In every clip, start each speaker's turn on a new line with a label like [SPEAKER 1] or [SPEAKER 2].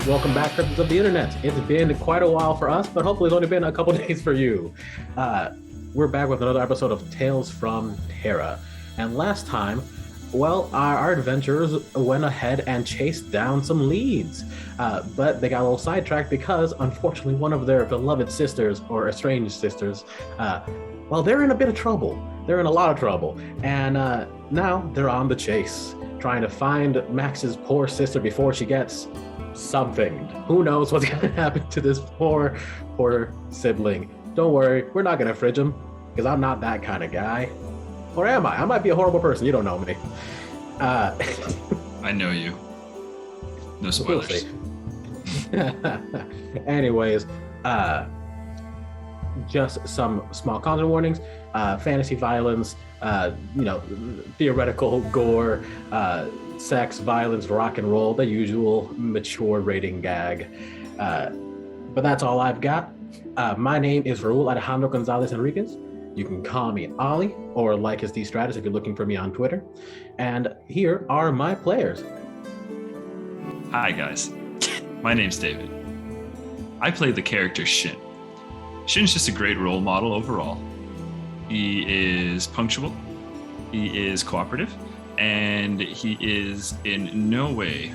[SPEAKER 1] Welcome back, cryptids of the internet. It's been quite a while for us, but hopefully it's only been a couple days for you. We're back with another episode of Tales from Terra. And last time, well, our adventurers went ahead and chased down some leads. But they got a little sidetracked because, unfortunately, one of their beloved sisters, or estranged sisters, well, they're in a bit of trouble. They're in a lot of trouble. And now they're on the chase, trying to find Max's poor sister before she gets something. Who knows what's gonna happen to this poor sibling. Don't worry, we're not gonna fridge him, because I'm not that kind of guy. Or am I? I might be a horrible person, you don't know me.
[SPEAKER 2] I know you. No spoilers.
[SPEAKER 1] Anyways, just some small content warnings. Fantasy violence, theoretical gore, sex, violence, rock and roll, the usual mature rating gag. But that's all I've got. My name is Raul Alejandro Gonzalez Enriquez. You can call me Ollie, or like as D Stratus if you're looking for me on Twitter. And here are my players.
[SPEAKER 2] Hi guys, my name's David. I play the character Shin. Shin's just a great role model overall. He is punctual, he is cooperative, and he is in no way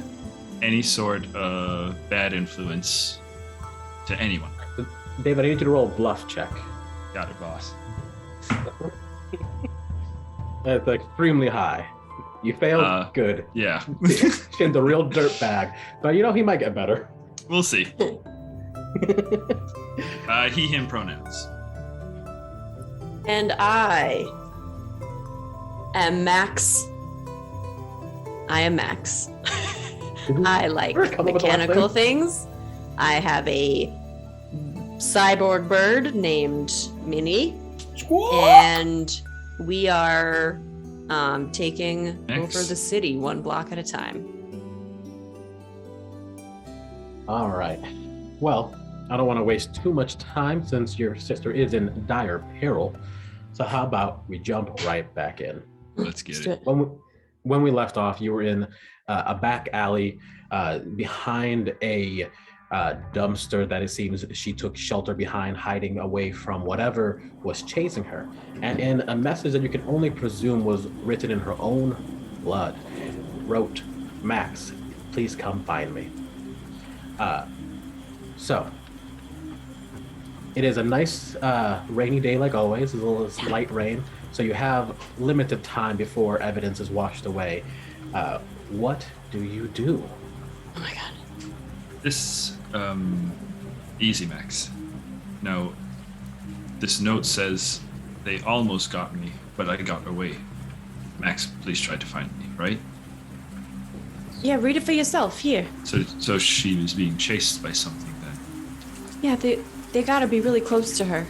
[SPEAKER 2] any sort of bad influence to anyone.
[SPEAKER 1] David, I need you to roll a bluff check.
[SPEAKER 2] Got it, boss.
[SPEAKER 1] That's extremely high. You failed? Good.
[SPEAKER 2] Yeah.
[SPEAKER 1] Shin's a real dirtbag, but he might get better.
[SPEAKER 2] We'll see. He, him pronouns.
[SPEAKER 3] And I am Max. I am Max. I like mechanical things. I have a cyborg bird named Minnie. And we are taking over the city one block at a time.
[SPEAKER 1] All right. Well, I don't want to waste too much time since your sister is in dire peril. So how about we jump right back in?
[SPEAKER 2] Let's get it.
[SPEAKER 1] When we left off, you were in a back alley behind a dumpster that it seems she took shelter behind, hiding away from whatever was chasing her. And in a message that you can only presume was written in her own blood, wrote, "Max, please come find me." So it is a nice rainy day like always. There's a little light rain, so you have limited time before evidence is washed away. What do you do?
[SPEAKER 3] Oh my god.
[SPEAKER 2] This, easy, Max. Now, this note says, "They almost got me, but I got away. Max, please try to find me," right?
[SPEAKER 3] Yeah, read it for yourself. Here.
[SPEAKER 2] So she was being chased by something then.
[SPEAKER 3] Yeah, they gotta be really close to her.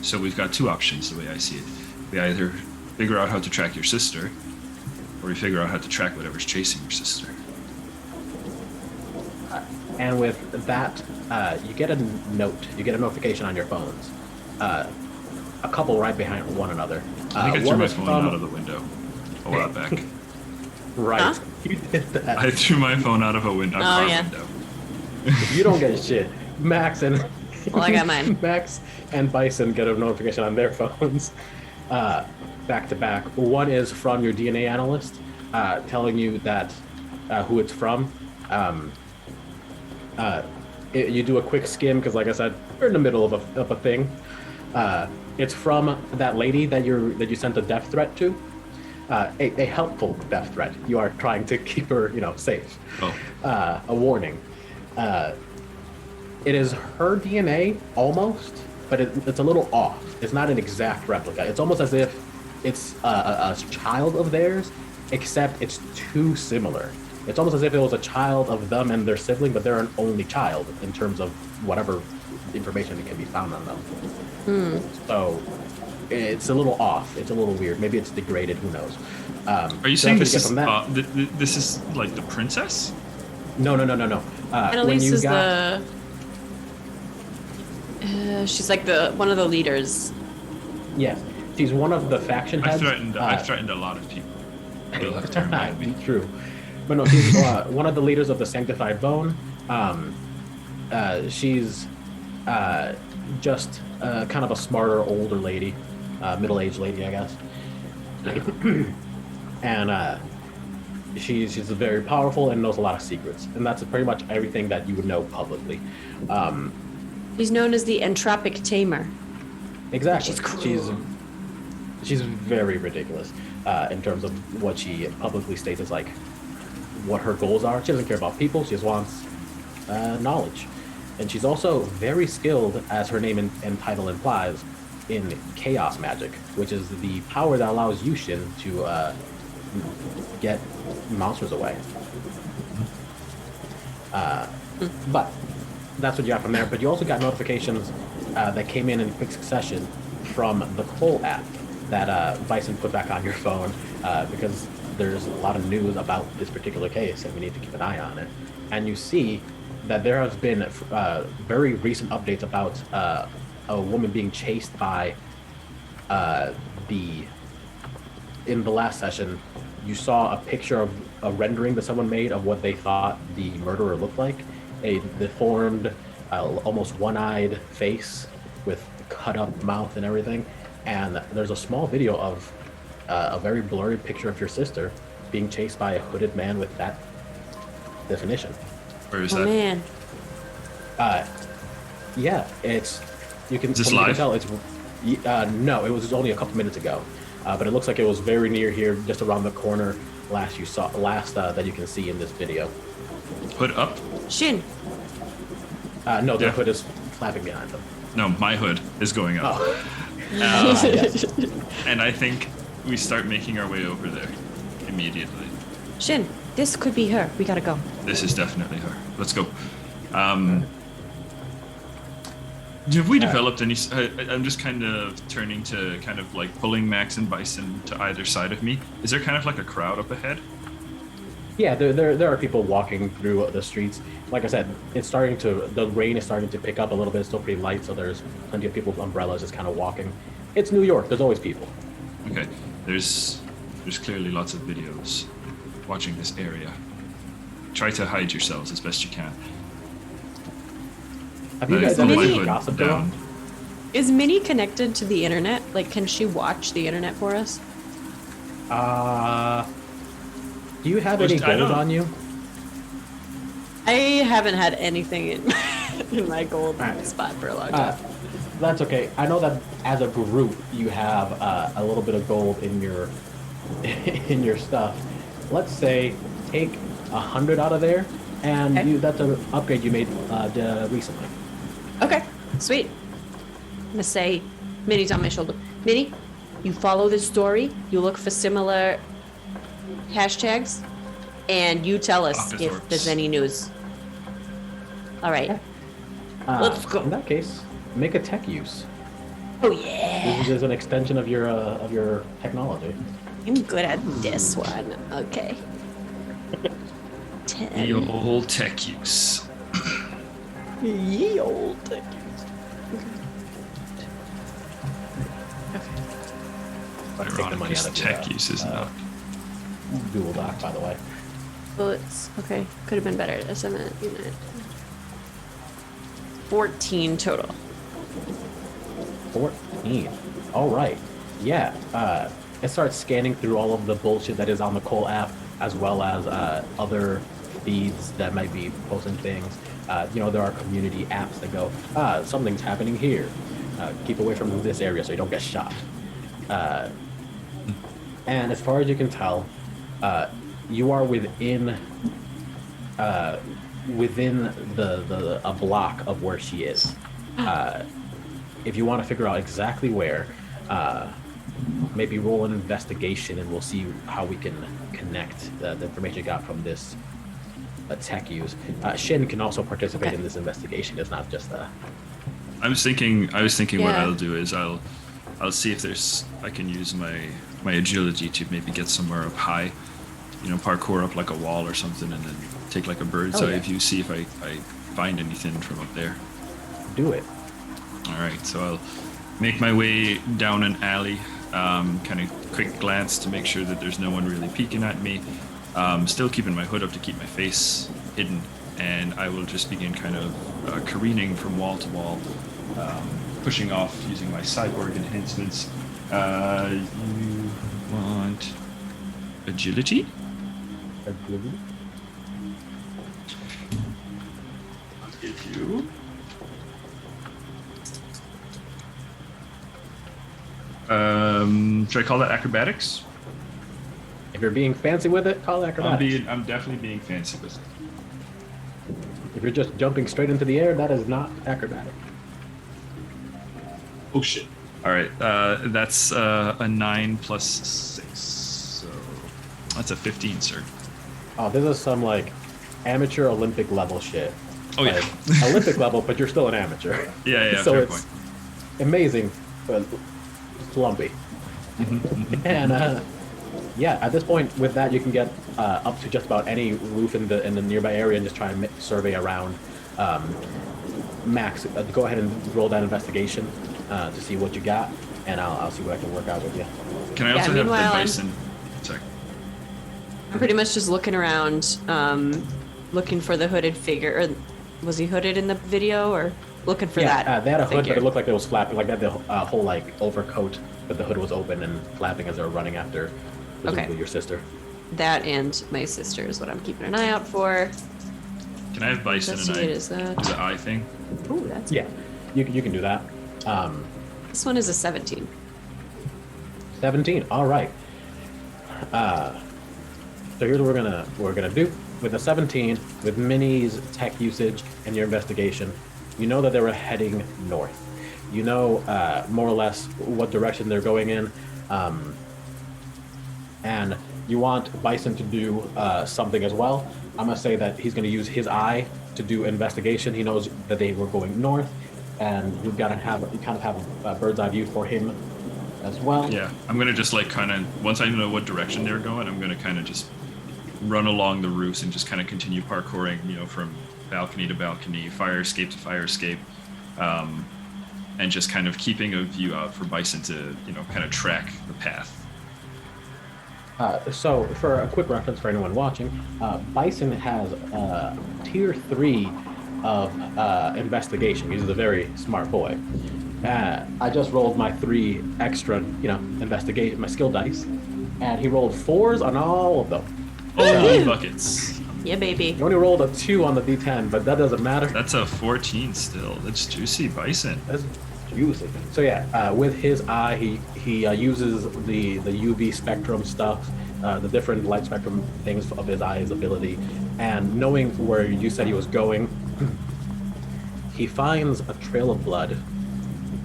[SPEAKER 2] So we've got two options, the way I see it. We either figure out how to track your sister, or we figure out how to track whatever's chasing your sister.
[SPEAKER 1] And with that, you get a note. You get a notification on your phones. A couple right behind one another.
[SPEAKER 2] I think I threw my phone out of the window a while back.
[SPEAKER 1] Right,
[SPEAKER 3] Huh?
[SPEAKER 1] You did that.
[SPEAKER 2] I threw my phone out of a window. Window.
[SPEAKER 1] You don't get shit. Max and
[SPEAKER 3] Well, I got mine.
[SPEAKER 1] Max and Bison get a notification on their phones, back to back. One is from your DNA analyst, telling you that who it's from. You do a quick skim because, like I said, we're in the middle of a thing. It's from that lady that you sent a death threat to. A helpful death threat. You are trying to keep her, safe.
[SPEAKER 2] Oh.
[SPEAKER 1] A warning. It is her DNA almost, but it's a little off. It's not an exact replica. It's almost as if it's a child of theirs, except it's too similar. It's almost as if it was a child of them and their sibling, but they're an only child in terms of whatever information that can be found on them. So it's a little off. It's a little weird. Maybe it's degraded. Who knows?
[SPEAKER 2] Are you saying this is this is like the princess?
[SPEAKER 1] No.
[SPEAKER 3] Annalise is she's like one of the leaders.
[SPEAKER 1] Yes, she's one of the faction heads.
[SPEAKER 2] I've threatened a lot of people. You'll have to remind me.
[SPEAKER 1] True. But no, she's one of the leaders of the Sanctified Bone. She's just kind of a smarter, older lady, middle-aged lady, I guess. And she's very powerful and knows a lot of secrets, and that's pretty much everything that you would know publicly.
[SPEAKER 3] She's known as the Entropic Tamer.
[SPEAKER 1] Exactly.
[SPEAKER 3] She's cool.
[SPEAKER 1] She's very ridiculous in terms of what she publicly states as like what her goals are. She doesn't care about people. She just wants knowledge, and she's also very skilled, as her name and title implies, in chaos magic, which is the power that allows Yushin to get monsters away. But that's what you got from there. But you also got notifications that came in quick succession from the Cole app that Bison put back on your phone because there's a lot of news about this particular case and we need to keep an eye on it. And you see that there has been very recent updates about a woman being chased by in the last session. You saw a picture of a rendering that someone made of what they thought the murderer looked like. A deformed, almost one-eyed face with cut-up mouth and everything. And there's a small video of a very blurry picture of your sister being chased by a hooded man with that definition.
[SPEAKER 2] Where is that?
[SPEAKER 3] Oh man.
[SPEAKER 1] Yeah, it's you can.
[SPEAKER 2] Is this
[SPEAKER 1] from what you
[SPEAKER 2] live?
[SPEAKER 1] can tell, it's no, it was only a couple minutes ago, but it looks like it was very near here, just around the corner. Last that you can see in this video.
[SPEAKER 2] Hood up?
[SPEAKER 3] Shin.
[SPEAKER 1] No, the
[SPEAKER 2] Yeah.
[SPEAKER 1] hood is flapping behind them.
[SPEAKER 2] No, my hood is going up.
[SPEAKER 1] Oh.
[SPEAKER 2] Yes. And I think we start making our way over there immediately.
[SPEAKER 3] Shin, this could be her. We gotta go.
[SPEAKER 2] This is definitely her. Let's go. Have we developed any? I'm just kind of turning to kind of like pulling Max and Bison to either side of me. Is there kind of like a crowd up ahead?
[SPEAKER 1] Yeah, there are people walking through the streets. Like I said, the rain is starting to pick up a little bit. It's still pretty light, so there's plenty of people with umbrellas just kind of walking. It's New York. There's always people.
[SPEAKER 2] Okay. There's clearly lots of videos watching this area. Try to hide yourselves as best you can.
[SPEAKER 1] Have you guys
[SPEAKER 2] Pull
[SPEAKER 1] ever
[SPEAKER 2] my
[SPEAKER 3] Minnie-
[SPEAKER 1] seen
[SPEAKER 2] hood
[SPEAKER 1] gossip
[SPEAKER 2] down.
[SPEAKER 1] around?
[SPEAKER 3] Is Minnie connected to the internet? Like, can she watch the internet for us?
[SPEAKER 1] Do you have
[SPEAKER 2] Well,
[SPEAKER 1] any
[SPEAKER 2] I
[SPEAKER 1] gold
[SPEAKER 2] don't-
[SPEAKER 1] on you?
[SPEAKER 3] I haven't had anything in in my gold
[SPEAKER 1] Alright.
[SPEAKER 3] spot for a long time.
[SPEAKER 1] That's okay. I know that as a group, you have a little bit of gold in your in your stuff. Let's say take 100 out of there, and
[SPEAKER 3] Okay.
[SPEAKER 1] that's an upgrade you made recently.
[SPEAKER 3] Okay, sweet. I'm gonna say, Minnie's on my shoulder. Minnie, you follow this story. You look for similar hashtags, and you tell us if
[SPEAKER 2] Octothorpes.
[SPEAKER 3] there's any news. All right. Let's go.
[SPEAKER 1] In that case, make a tech use.
[SPEAKER 3] Oh yeah,
[SPEAKER 1] This is an extension of your technology.
[SPEAKER 3] I'm good at this one. Okay. 10.
[SPEAKER 2] The old tech use.
[SPEAKER 3] Ye old.
[SPEAKER 1] Let's take the money out of your,
[SPEAKER 2] Tech use is not.
[SPEAKER 1] Google Doc, by the way.
[SPEAKER 3] Bullets. Okay, could have been better. Estimate unit. 14 total.
[SPEAKER 1] 14. All right. Yeah. It starts scanning through all of the bullshit that is on the Cole app, as well as other feeds that might be posting things. There are community apps that go, something's happening here. Keep away from this area so you don't get shot. And as far as you can tell, you are within a block of where she is. If you want to figure out exactly where, maybe roll an investigation and we'll see how we can connect the information you got from this tech use. Shin can also participate in this investigation. It's not just
[SPEAKER 2] I was thinking what
[SPEAKER 3] Yeah.
[SPEAKER 2] I'll do is I'll see if I can use my agility to maybe get somewhere up high, parkour up like a wall or something, and then take like a bird's eye view, see if I find anything from up there.
[SPEAKER 1] do it.
[SPEAKER 2] All right, so I'll make my way down an alley kind of quick glance to make sure that there's no one really peeking at me. Still keeping my hood up to keep my face hidden, and I will just begin kind of careening from wall to wall, pushing off using my cyborg enhancements. You want agility?
[SPEAKER 1] Agility?
[SPEAKER 2] I'll give you. Should I call that acrobatics?
[SPEAKER 1] If you're being fancy with it, call it acrobatics.
[SPEAKER 2] I'm definitely being fancy with it.
[SPEAKER 1] If you're just jumping straight into the air, that is not acrobatic.
[SPEAKER 2] Oh shit. All right, that's a 9 plus 6, so that's a 15, sir.
[SPEAKER 1] Oh, this is some like amateur Olympic level shit.
[SPEAKER 2] Oh yeah,
[SPEAKER 1] like, Olympic level, but you're still an amateur.
[SPEAKER 2] Yeah,
[SPEAKER 1] so
[SPEAKER 2] fair
[SPEAKER 1] it's
[SPEAKER 2] point.
[SPEAKER 1] amazing, but slumpy. And yeah, at this point, with that, you can get up to just about any roof in the nearby area and just try and survey around. Max, go ahead and roll that investigation to see what you got, and I'll see what I can work out with you.
[SPEAKER 2] Can I also have the
[SPEAKER 3] meanwhile,
[SPEAKER 2] bison? Sorry.
[SPEAKER 3] I'm pretty much just looking around, looking for the hooded figure. Or was he hooded in the video, or looking for that?
[SPEAKER 1] Yeah, they had a hood,
[SPEAKER 3] figure?
[SPEAKER 1] but it looked like it was flapping, like they had the whole like overcoat, but the hood was open and flapping as they were running after presumably your sister.
[SPEAKER 3] That and my sister is what I'm keeping an eye out for.
[SPEAKER 2] Can I have bison and
[SPEAKER 3] Investigate is that?
[SPEAKER 2] the eye thing?
[SPEAKER 3] Ooh, that's
[SPEAKER 1] Yeah, you can do that.
[SPEAKER 3] This one is a 17.
[SPEAKER 1] 17. All right. So here's what we're gonna do with the 17. With Minnie's tech usage and your investigation, you know that they were heading north. You know more or less what direction they're going in, and you want Bison to do something as well. I'm gonna say that he's gonna use his eye to do investigation. He knows that they were going north, and you've got to have a bird's eye view for him as well.
[SPEAKER 2] Yeah, I'm gonna just like kind of once I know what direction they're going, I'm gonna kind of just run along the roofs and just kind of continue parkouring, from balcony to balcony, fire escape to fire escape, and just kind of keeping a view out for Bison to, kind of track the path.
[SPEAKER 1] So, for a quick reference for anyone watching, Bison has tier 3 of investigation. He's a very smart boy. I just rolled my 3 extra, investigation, my skill dice, and he rolled 4s on all of them.
[SPEAKER 2] Holy buckets.
[SPEAKER 3] Yeah, baby.
[SPEAKER 1] He only rolled a 2 on the d10, but that doesn't matter.
[SPEAKER 2] That's a 14 still. That's juicy, Bison.
[SPEAKER 1] That's juicy. So yeah, with his eye, he uses the UV spectrum stuff, the different light spectrum things of his eye's ability, and knowing where you said he was going, he finds a trail of blood.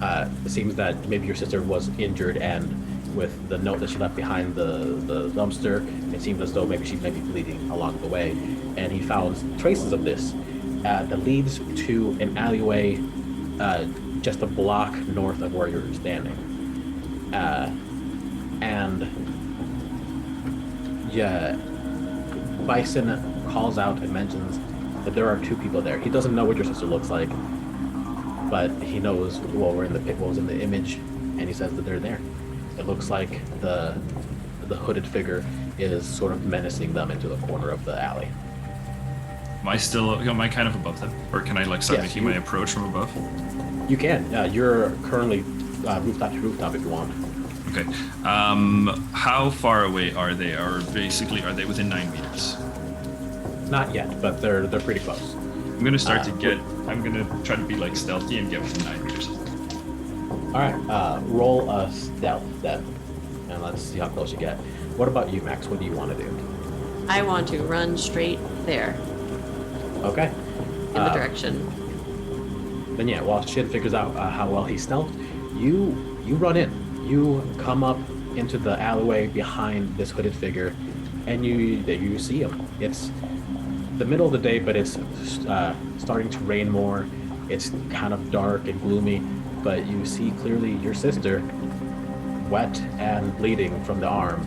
[SPEAKER 1] It seems that maybe your sister was injured, and with the note that she left behind the dumpster, it seemed as though maybe she might be bleeding along the way. And he found traces of this that leads to an alleyway just a block north of where you're standing. And yeah, Bison calls out and mentions that there are 2 people there. He doesn't know what your sister looks like, but he knows what was in the image, and he says that they're there. It looks like the hooded figure is sort of menacing them into the corner of the alley.
[SPEAKER 2] Am I kind of above them? Or can I start
[SPEAKER 1] Yes,
[SPEAKER 2] making my approach from above?
[SPEAKER 1] You can. You're currently rooftop to rooftop if you want.
[SPEAKER 2] Okay. How far away are they? Or basically, are they within 9 meters?
[SPEAKER 1] Not yet, but they're pretty close.
[SPEAKER 2] I'm gonna I'm gonna try to be stealthy and get within 9 meters.
[SPEAKER 1] All right, roll a stealth then, and let's see how close you get. What about you, Max? What do you want to do?
[SPEAKER 3] I want to run straight there
[SPEAKER 1] Okay.
[SPEAKER 3] in the direction.
[SPEAKER 1] Then yeah, while Shin figures out how well he stealthed, you run in. You come up into the alleyway behind this hooded figure, and you see him. It's the middle of the day, but it's starting to rain more. It's kind of dark and gloomy, but you see clearly your sister, wet and bleeding from the arm,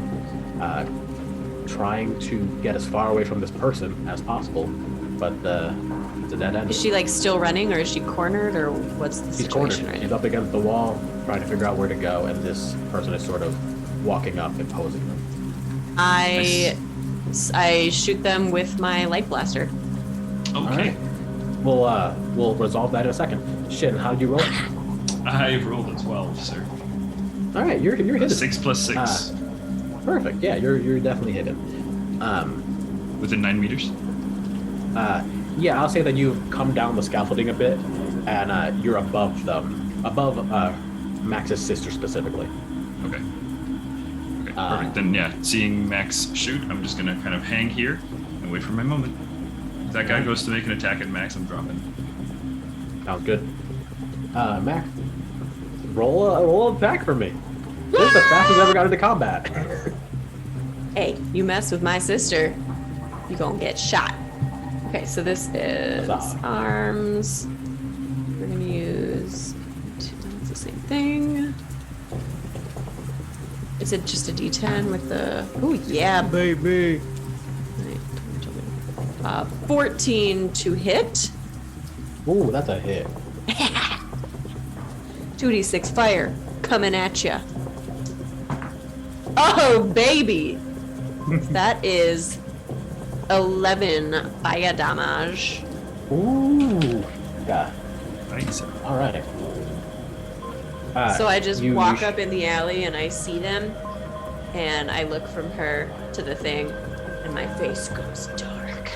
[SPEAKER 1] trying to get as far away from this person as possible, but it's a dead end.
[SPEAKER 3] Is she still running, or is she cornered, or what's the
[SPEAKER 1] She's cornered.
[SPEAKER 3] situation right
[SPEAKER 1] She's
[SPEAKER 3] now?
[SPEAKER 1] up against the wall. trying to figure out where to go, and this person is sort of walking up, imposing them.
[SPEAKER 3] I shoot them with my light blaster.
[SPEAKER 2] Okay.
[SPEAKER 1] All right. We'll resolve that in a second. Shin, how did you roll?
[SPEAKER 2] I rolled a 12, sir.
[SPEAKER 1] All right, you're hitting.
[SPEAKER 2] 6 plus 6.
[SPEAKER 1] Perfect. Yeah, you're definitely hitting.
[SPEAKER 2] Within 9 meters?
[SPEAKER 1] Yeah, I'll say that you've come down the scaffolding a bit, and you're above them, above Max's sister specifically.
[SPEAKER 2] Okay. Okay, perfect. Then, yeah, seeing Max shoot, I'm just going to kind of hang here and wait for my moment. If that guy goes to make an attack at Max, I'm dropping.
[SPEAKER 1] Sounds good. Max, roll an attack for me. This is the fastest I've ever got into combat.
[SPEAKER 3] Hey, you mess with my sister, you gonna get shot. Okay, so this is arms. We're gonna use. It's the same thing. Is it just a D10 with the? Oh yeah, baby. 14 to hit.
[SPEAKER 1] Ooh, that's a hit.
[SPEAKER 3] 2d6 fire coming at ya. Oh baby, that is 11 fire damage.
[SPEAKER 1] Ooh, yeah.
[SPEAKER 2] Nice.
[SPEAKER 1] All right.
[SPEAKER 3] So I just walk up in the alley and I see them, and I look from her to the thing, and my face goes dark,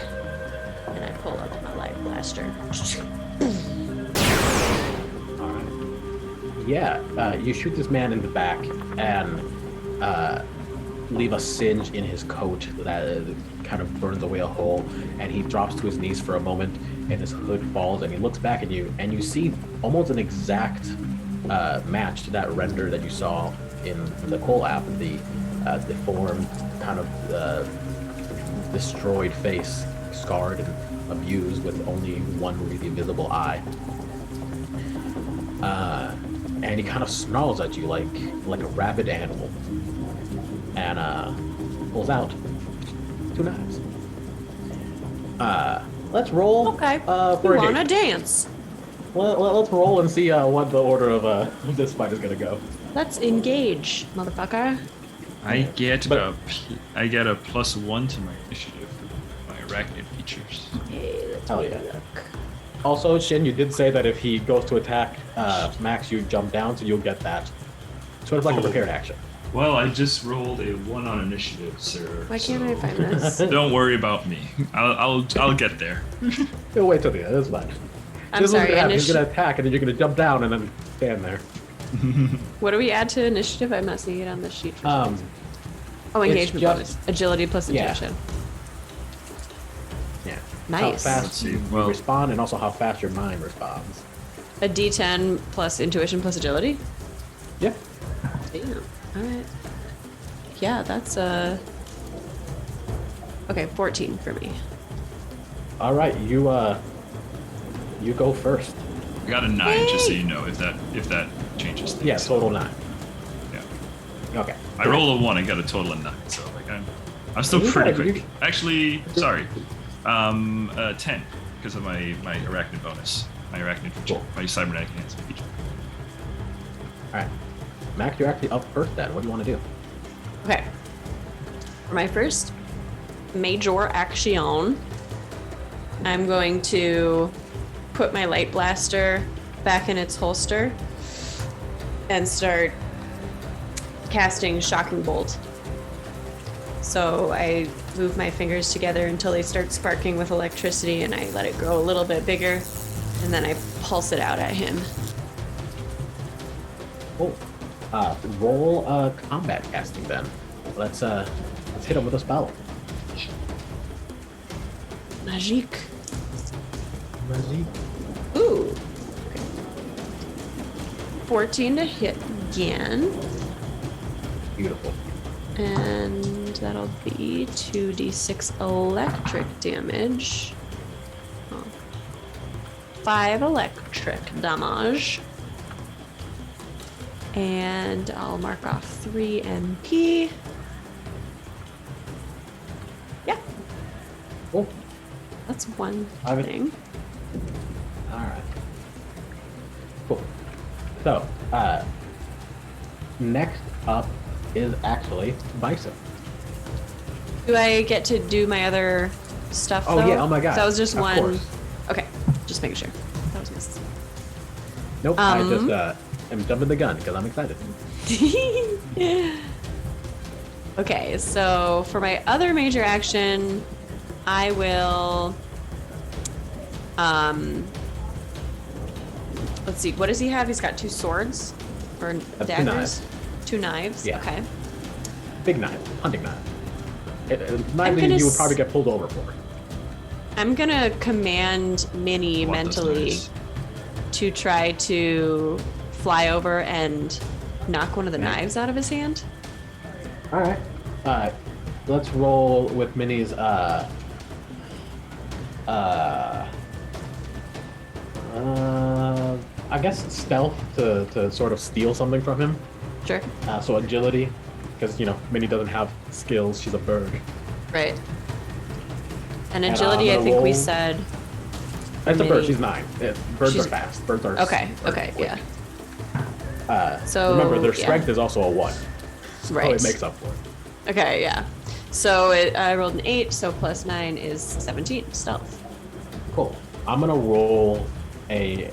[SPEAKER 3] and I pull up my light blaster.
[SPEAKER 1] All right. Yeah, you shoot this man in the back and leave a singe in his coat that kind of burns away a hole, and he drops to his knees for a moment, and his hood falls, and he looks back at you, and you see almost an exact match to that render that you saw in the Cole app, the deformed, kind of destroyed face, scarred and abused with only one really visible eye. And he kind of snarls at you like a rabid animal, and pulls out 2 knives. Let's roll.
[SPEAKER 3] Okay.
[SPEAKER 1] For
[SPEAKER 3] You
[SPEAKER 1] a
[SPEAKER 3] wanna
[SPEAKER 1] game.
[SPEAKER 3] dance?
[SPEAKER 1] Let's roll and see what the order of this fight is gonna go.
[SPEAKER 3] Let's engage, motherfucker.
[SPEAKER 2] I get
[SPEAKER 1] But-
[SPEAKER 2] a +1 to my initiative for my arachnid features.
[SPEAKER 3] Hey, let's
[SPEAKER 1] Hell yeah. Also, Shin, you did say that if he goes to attack Max, you jump down, so you'll get that. Sort of like a
[SPEAKER 2] Oh.
[SPEAKER 1] prepared action.
[SPEAKER 2] Well, I just rolled a 1 on initiative, sir.
[SPEAKER 3] Why can't
[SPEAKER 2] so
[SPEAKER 3] I find this?
[SPEAKER 2] Don't worry about me. I'll get there.
[SPEAKER 1] You'll wait till the end. That's fine.
[SPEAKER 3] I'm
[SPEAKER 1] This is what's
[SPEAKER 3] sorry.
[SPEAKER 1] gonna happen. He's gonna attack, and then you're gonna jump down and then stand there.
[SPEAKER 3] What do we add to initiative? I'm not seeing it on the sheet. For some reason. Oh,
[SPEAKER 1] it's
[SPEAKER 3] engagement
[SPEAKER 1] just-
[SPEAKER 3] bonus. Agility plus
[SPEAKER 1] Yeah.
[SPEAKER 3] intuition.
[SPEAKER 1] Yeah.
[SPEAKER 3] Nice.
[SPEAKER 1] How
[SPEAKER 2] Let's
[SPEAKER 1] fast
[SPEAKER 2] see,
[SPEAKER 1] you
[SPEAKER 2] well-
[SPEAKER 1] respond, and also how fast your mind responds.
[SPEAKER 3] A D10 plus intuition plus agility?
[SPEAKER 1] Yeah.
[SPEAKER 3] Damn. Alright. Yeah, that's okay, 14 for me.
[SPEAKER 1] All right, you go first.
[SPEAKER 2] I got a 9, just so you know, if that changes things.
[SPEAKER 1] Yeah, total 9.
[SPEAKER 2] Yeah.
[SPEAKER 1] Okay.
[SPEAKER 2] I rolled a 1 and got a total of 9, so like I'm still
[SPEAKER 1] You
[SPEAKER 2] pretty
[SPEAKER 1] gotta-
[SPEAKER 2] quick.
[SPEAKER 1] you-
[SPEAKER 2] Actually, sorry, 10 because of my arachnid bonus, my arachnid feature,
[SPEAKER 1] Cool.
[SPEAKER 2] my cybernetic enhancement feature.
[SPEAKER 1] All right, Max, you're actually up first. Then, what do you want to do?
[SPEAKER 3] Okay. For my first major action, I'm going to put my light blaster back in its holster and start casting Shocking Bolt. So I move my fingers together until they start sparking with electricity, and I let it grow a little bit bigger, and then I pulse it out at him.
[SPEAKER 1] Cool. Roll combat casting then. Let's hit him with a spell.
[SPEAKER 3] Magique. Ooh. Okay. 14 to hit again.
[SPEAKER 1] Beautiful.
[SPEAKER 3] And that'll be 2d6 electric damage. Oh. 5 electric damage. And I'll mark off 3 MP. Yeah,
[SPEAKER 1] Cool.
[SPEAKER 3] that's one
[SPEAKER 1] I would-
[SPEAKER 3] thing.
[SPEAKER 1] All right. Cool. So, next up is actually Bison.
[SPEAKER 3] Do I get to do my other stuff?
[SPEAKER 1] Oh
[SPEAKER 3] though?
[SPEAKER 1] yeah! Oh my god!
[SPEAKER 3] That was just
[SPEAKER 1] of
[SPEAKER 3] one.
[SPEAKER 1] Course.
[SPEAKER 3] Okay, just making sure. That was missed.
[SPEAKER 1] Nope. I just am jumping the gun because I'm excited.
[SPEAKER 3] Okay, so for my other major action, I will. Let's see. What does he have? He's got 2 swords or
[SPEAKER 1] Two
[SPEAKER 3] daggers.
[SPEAKER 1] knives.
[SPEAKER 3] 2 knives.
[SPEAKER 1] Yeah.
[SPEAKER 3] Okay.
[SPEAKER 1] Big knife, hunting knife. Knife that
[SPEAKER 3] gonna
[SPEAKER 1] you would probably get pulled over for.
[SPEAKER 3] I'm gonna command Minnie
[SPEAKER 2] I want those
[SPEAKER 3] mentally
[SPEAKER 2] knives.
[SPEAKER 3] to try to fly over and knock one of the knives out of his hand.
[SPEAKER 1] All right. Let's roll with Minnie's I guess stealth to sort of steal something from him.
[SPEAKER 3] Sure.
[SPEAKER 1] So agility, because Minnie doesn't have skills. She's a bird.
[SPEAKER 3] Right. And
[SPEAKER 1] And,
[SPEAKER 3] agility,
[SPEAKER 1] I'm
[SPEAKER 3] I
[SPEAKER 1] gonna
[SPEAKER 3] think we
[SPEAKER 1] roll-
[SPEAKER 3] said.
[SPEAKER 1] It's a bird.
[SPEAKER 3] Minnie.
[SPEAKER 1] She's 9. Birds
[SPEAKER 3] She's-
[SPEAKER 1] are fast. Birds are
[SPEAKER 3] Okay.
[SPEAKER 1] are
[SPEAKER 3] Okay.
[SPEAKER 1] quick.
[SPEAKER 3] Yeah. So
[SPEAKER 1] Remember, their
[SPEAKER 3] yeah.
[SPEAKER 1] strength is also a 1. So
[SPEAKER 3] Right.
[SPEAKER 1] it makes up for it.
[SPEAKER 3] Okay. Yeah. So I rolled an 8. So plus 9 is 17 stealth.
[SPEAKER 1] Cool. I'm gonna roll a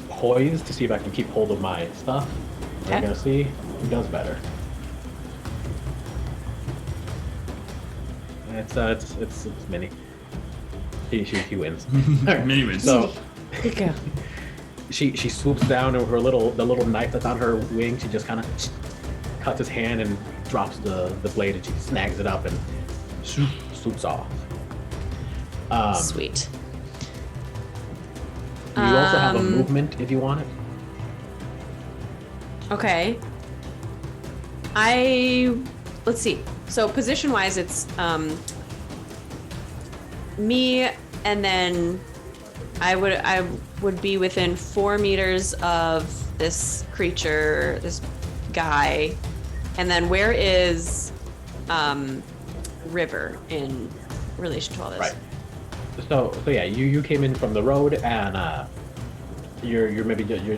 [SPEAKER 1] poise to see if I can keep hold of my stuff. We're
[SPEAKER 3] Okay.
[SPEAKER 1] gonna see who does better. It's Minnie. He wins.
[SPEAKER 2] Minnie wins.
[SPEAKER 1] So
[SPEAKER 3] Good girl.
[SPEAKER 1] she swoops down with the little knife that's on her wing. She just kind of cuts his hand and drops the blade, and she snags it up and swoops off.
[SPEAKER 3] Sweet.
[SPEAKER 1] You also have a movement if you want it.
[SPEAKER 3] Okay. Let's see. So position wise, it's me, and then I would be within 4 meters of this creature, this guy, and then where is River in relation to all this?
[SPEAKER 1] Right. So yeah, you came in from the road, and you're maybe you're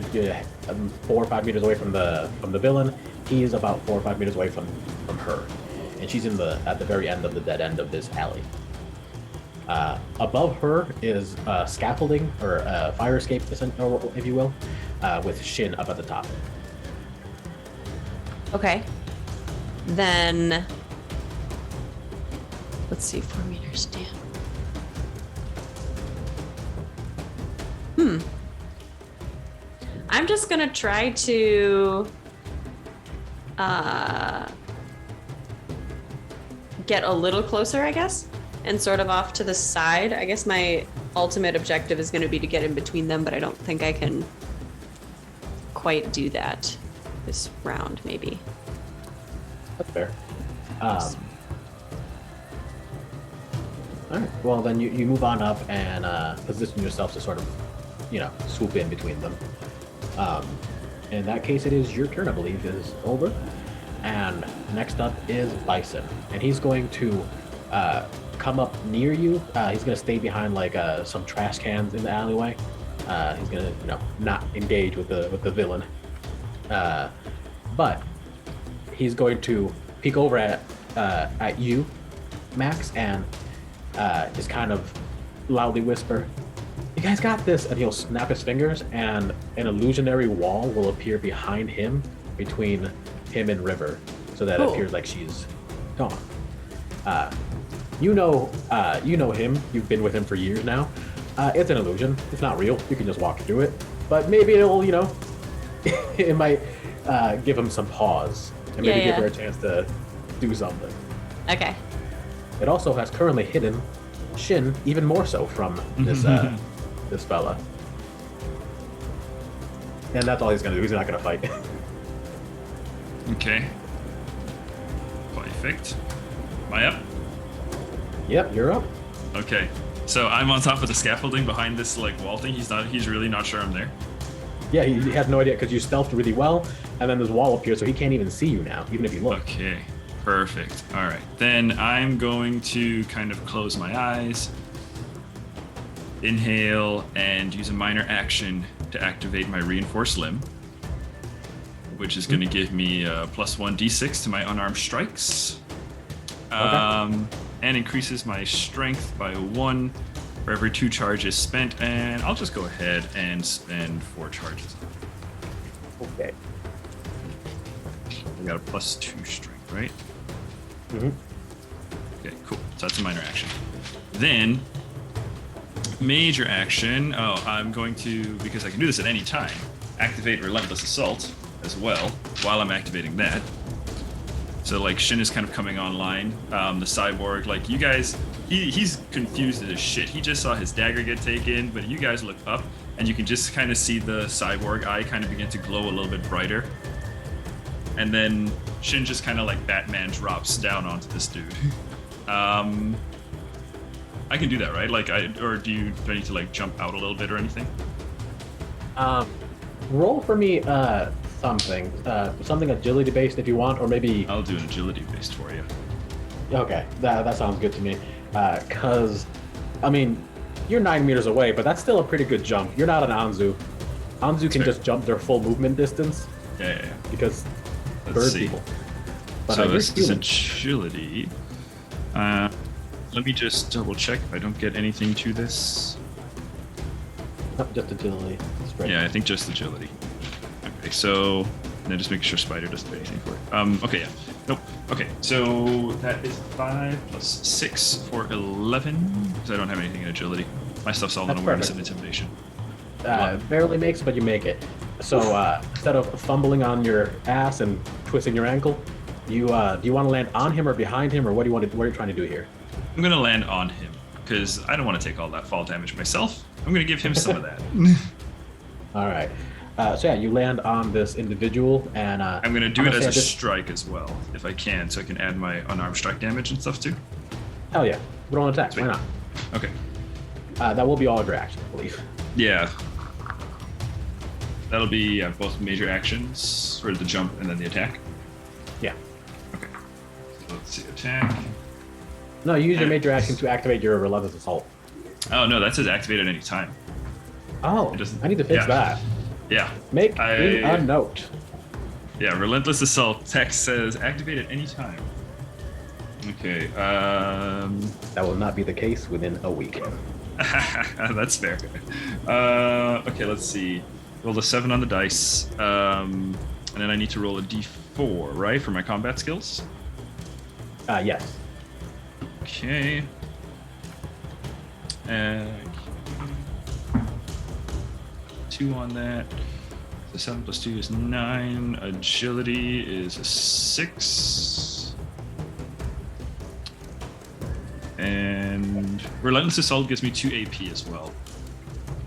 [SPEAKER 1] 4 or 5 meters away from the villain. He's about 4 or 5 meters away from her, and she's at the very end of the dead end of this alley. Above her is scaffolding or fire escape, if you will, with Shin up at the top.
[SPEAKER 3] Okay. Then let's see, 4 meters down. I'm just gonna try to get a little closer, I guess, and sort of off to the side. I guess my ultimate objective is gonna be to get in between them, but I don't think I can quite do that this round, maybe.
[SPEAKER 1] That's fair. All right. Well, then you move on up and position yourself to sort of, swoop in between them. In that case, it is your turn, I believe, is over. And next up is Bison, and he's going to come up near you. He's going to stay behind like some trash cans in the alleyway. He's going to, not engage with the villain. But he's going to peek over at you, Max, and just kind of loudly whisper, "You guys got this!" And he'll snap his fingers, and an illusionary wall will appear behind him, between him and River, so that it
[SPEAKER 3] Cool.
[SPEAKER 1] appears like she's gone. You know him. You've been with him for years now. It's an illusion. It's not real. You can just walk through it. But maybe it'll, it might give him some pause, and maybe give her a chance to do something.
[SPEAKER 3] Okay.
[SPEAKER 1] It also has currently hidden Shin even more so from this this fella. And that's all he's gonna do. He's not gonna fight.
[SPEAKER 2] Okay. Perfect. Am I up?
[SPEAKER 1] Yep, you're up.
[SPEAKER 2] Okay. So I'm on top of the scaffolding behind this wall thing. He's really not sure I'm there.
[SPEAKER 1] Yeah, he had no idea because you stealthed really well, and then this wall appears, so he can't even see you now, even if you look.
[SPEAKER 2] Okay. Perfect. All right. Then I'm going to kind of close my eyes, inhale, and use a minor action to activate my reinforced limb. which is going to give me a +1 d6 to my unarmed strikes. And increases my strength by 1 for every 2 charges spent. And I'll just go ahead and spend 4 charges.
[SPEAKER 1] Okay.
[SPEAKER 2] I got a +2 strength, right?
[SPEAKER 1] Mm-hmm.
[SPEAKER 2] Okay, cool. So that's a minor action. Then, major action. Oh, I'm going to, because I can do this at any time, activate Relentless Assault as well while I'm activating that. So like Shin is kind of coming online. The cyborg, like you guys, he's confused as shit. He just saw his dagger get taken, but you guys look up and you can just kind of see the cyborg eye kind of begin to glow a little bit brighter. And then Shin just kind of like Batman drops down onto this dude. I can do that, right? Like, do I need to like jump out a little bit or anything?
[SPEAKER 1] Roll for me something agility based if you want, or maybe.
[SPEAKER 2] I'll do an agility based for you.
[SPEAKER 1] Okay, that sounds good to me. Cause, I mean, you're 9 meters away, but that's still a pretty good jump. You're not an Anzu. Anzu can just jump their full movement distance.
[SPEAKER 2] Yeah.
[SPEAKER 1] Because
[SPEAKER 2] Let's
[SPEAKER 1] bird
[SPEAKER 2] see.
[SPEAKER 1] people. But
[SPEAKER 2] So this is agility. Let me just double check if I don't get anything to this.
[SPEAKER 1] Not just agility. Strength.
[SPEAKER 2] Yeah, I think just agility. Okay, so then just make sure Spider doesn't do anything for it. Okay, yeah. Nope. Okay, so that is 5 plus 6 for 11, because I don't have anything in agility. My stuff's all in
[SPEAKER 1] That's
[SPEAKER 2] awareness
[SPEAKER 1] perfect.
[SPEAKER 2] and intimidation.
[SPEAKER 1] Barely makes, but you make it. So instead of fumbling on your ass and twisting your ankle, do you want to land on him or behind him, or what are you trying to do here?
[SPEAKER 2] I'm gonna land on him, because I don't want to take all that fall damage myself. I'm gonna give him some of that.
[SPEAKER 1] All right. So yeah, you land on this individual, and
[SPEAKER 2] I'm gonna do it as a
[SPEAKER 1] just...
[SPEAKER 2] strike as well, if I can, so I can add my unarmed strike damage and stuff too.
[SPEAKER 1] Hell yeah, roll an attack.
[SPEAKER 2] Sweet.
[SPEAKER 1] Why not?
[SPEAKER 2] Okay.
[SPEAKER 1] That will be all of your actions, I believe.
[SPEAKER 2] Yeah. That'll be both major actions, for the jump and then the attack.
[SPEAKER 1] Yeah.
[SPEAKER 2] Okay. So let's see, attack.
[SPEAKER 1] No, you use your major action to activate your relentless assault.
[SPEAKER 2] Oh no, that says activate at any time.
[SPEAKER 1] Oh,
[SPEAKER 2] It doesn't-
[SPEAKER 1] I need to fix
[SPEAKER 2] yeah.
[SPEAKER 1] that.
[SPEAKER 2] Yeah.
[SPEAKER 1] Make me a note.
[SPEAKER 2] Yeah, relentless assault text says activate at any time. Okay.
[SPEAKER 1] That will not be the case within a week.
[SPEAKER 2] That's fair. Okay, let's see. Roll a 7 on the dice, and then I need to roll a d4, right, for my combat skills?
[SPEAKER 1] Yes.
[SPEAKER 2] Okay. 2 on that. So 7 plus 2 is 9. Agility is a 6. And Relentless Assault gives me 2 AP as well.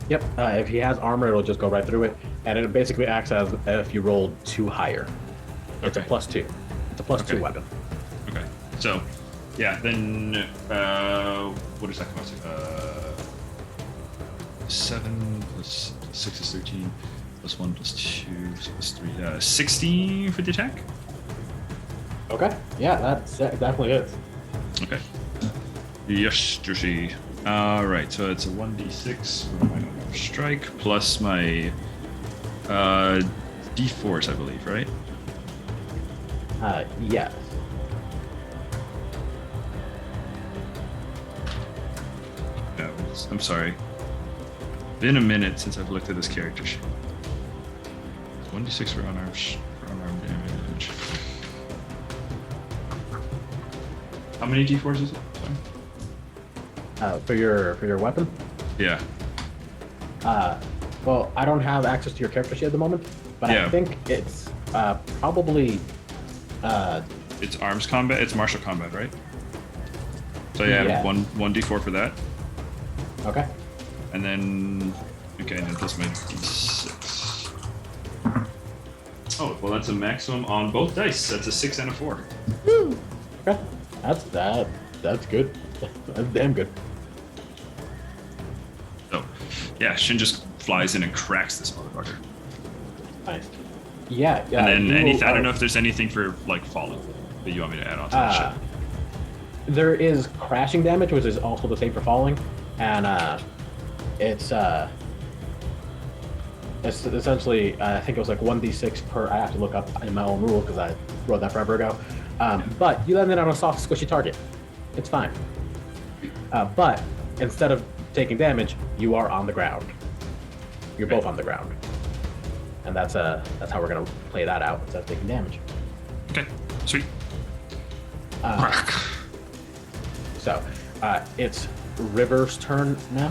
[SPEAKER 1] Yep. If he has armor, it'll just go right through it, and it basically acts as if you rolled 2 higher. It's a
[SPEAKER 2] Okay.
[SPEAKER 1] +2. It's a +2
[SPEAKER 2] Okay.
[SPEAKER 1] weapon.
[SPEAKER 2] Okay. So, yeah, then what does that come out to? 7 plus 6 is 13, plus 1 plus 2 plus 3, 16 for the attack?
[SPEAKER 1] Okay. Yeah, that definitely is.
[SPEAKER 2] Okay. Yes, Jersey. Alright, so it's a 1d6 for my strike, plus my d4s, I believe, right?
[SPEAKER 1] Yes.
[SPEAKER 2] No, I'm sorry. Been a minute since I've looked at this character sheet. 1d6 for unarmed damage. How many d4s is it? Sorry.
[SPEAKER 1] For your weapon.
[SPEAKER 2] Yeah.
[SPEAKER 1] Well, I don't have access to your character sheet at the moment, but
[SPEAKER 2] Yeah.
[SPEAKER 1] I think it's probably.
[SPEAKER 2] It's arms combat. It's martial combat, right? So yeah,
[SPEAKER 1] Yeah.
[SPEAKER 2] one d4 for that,
[SPEAKER 1] Okay.
[SPEAKER 2] and then and then plus my d6. Oh well, that's a maximum on both dice. That's a 6 and a 4.
[SPEAKER 1] Okay. That's good. That's damn good.
[SPEAKER 2] So yeah, Shin just flies in and cracks this motherfucker.
[SPEAKER 1] Nice. Yeah.
[SPEAKER 2] And then
[SPEAKER 1] you
[SPEAKER 2] I don't know if there's anything for like falling that you want me to add on to that shit.
[SPEAKER 1] There is crashing damage, which is also the same for falling, and it's It's essentially, I think it was like 1d6 per. I have to look up in my own rule because I wrote that forever ago. But you land it on a soft, squishy target. It's fine. But instead of taking damage, you are on the ground. You're both on the ground, and that's how we're gonna play that out instead of taking damage.
[SPEAKER 2] Okay, sweet.
[SPEAKER 1] So it's River's turn now.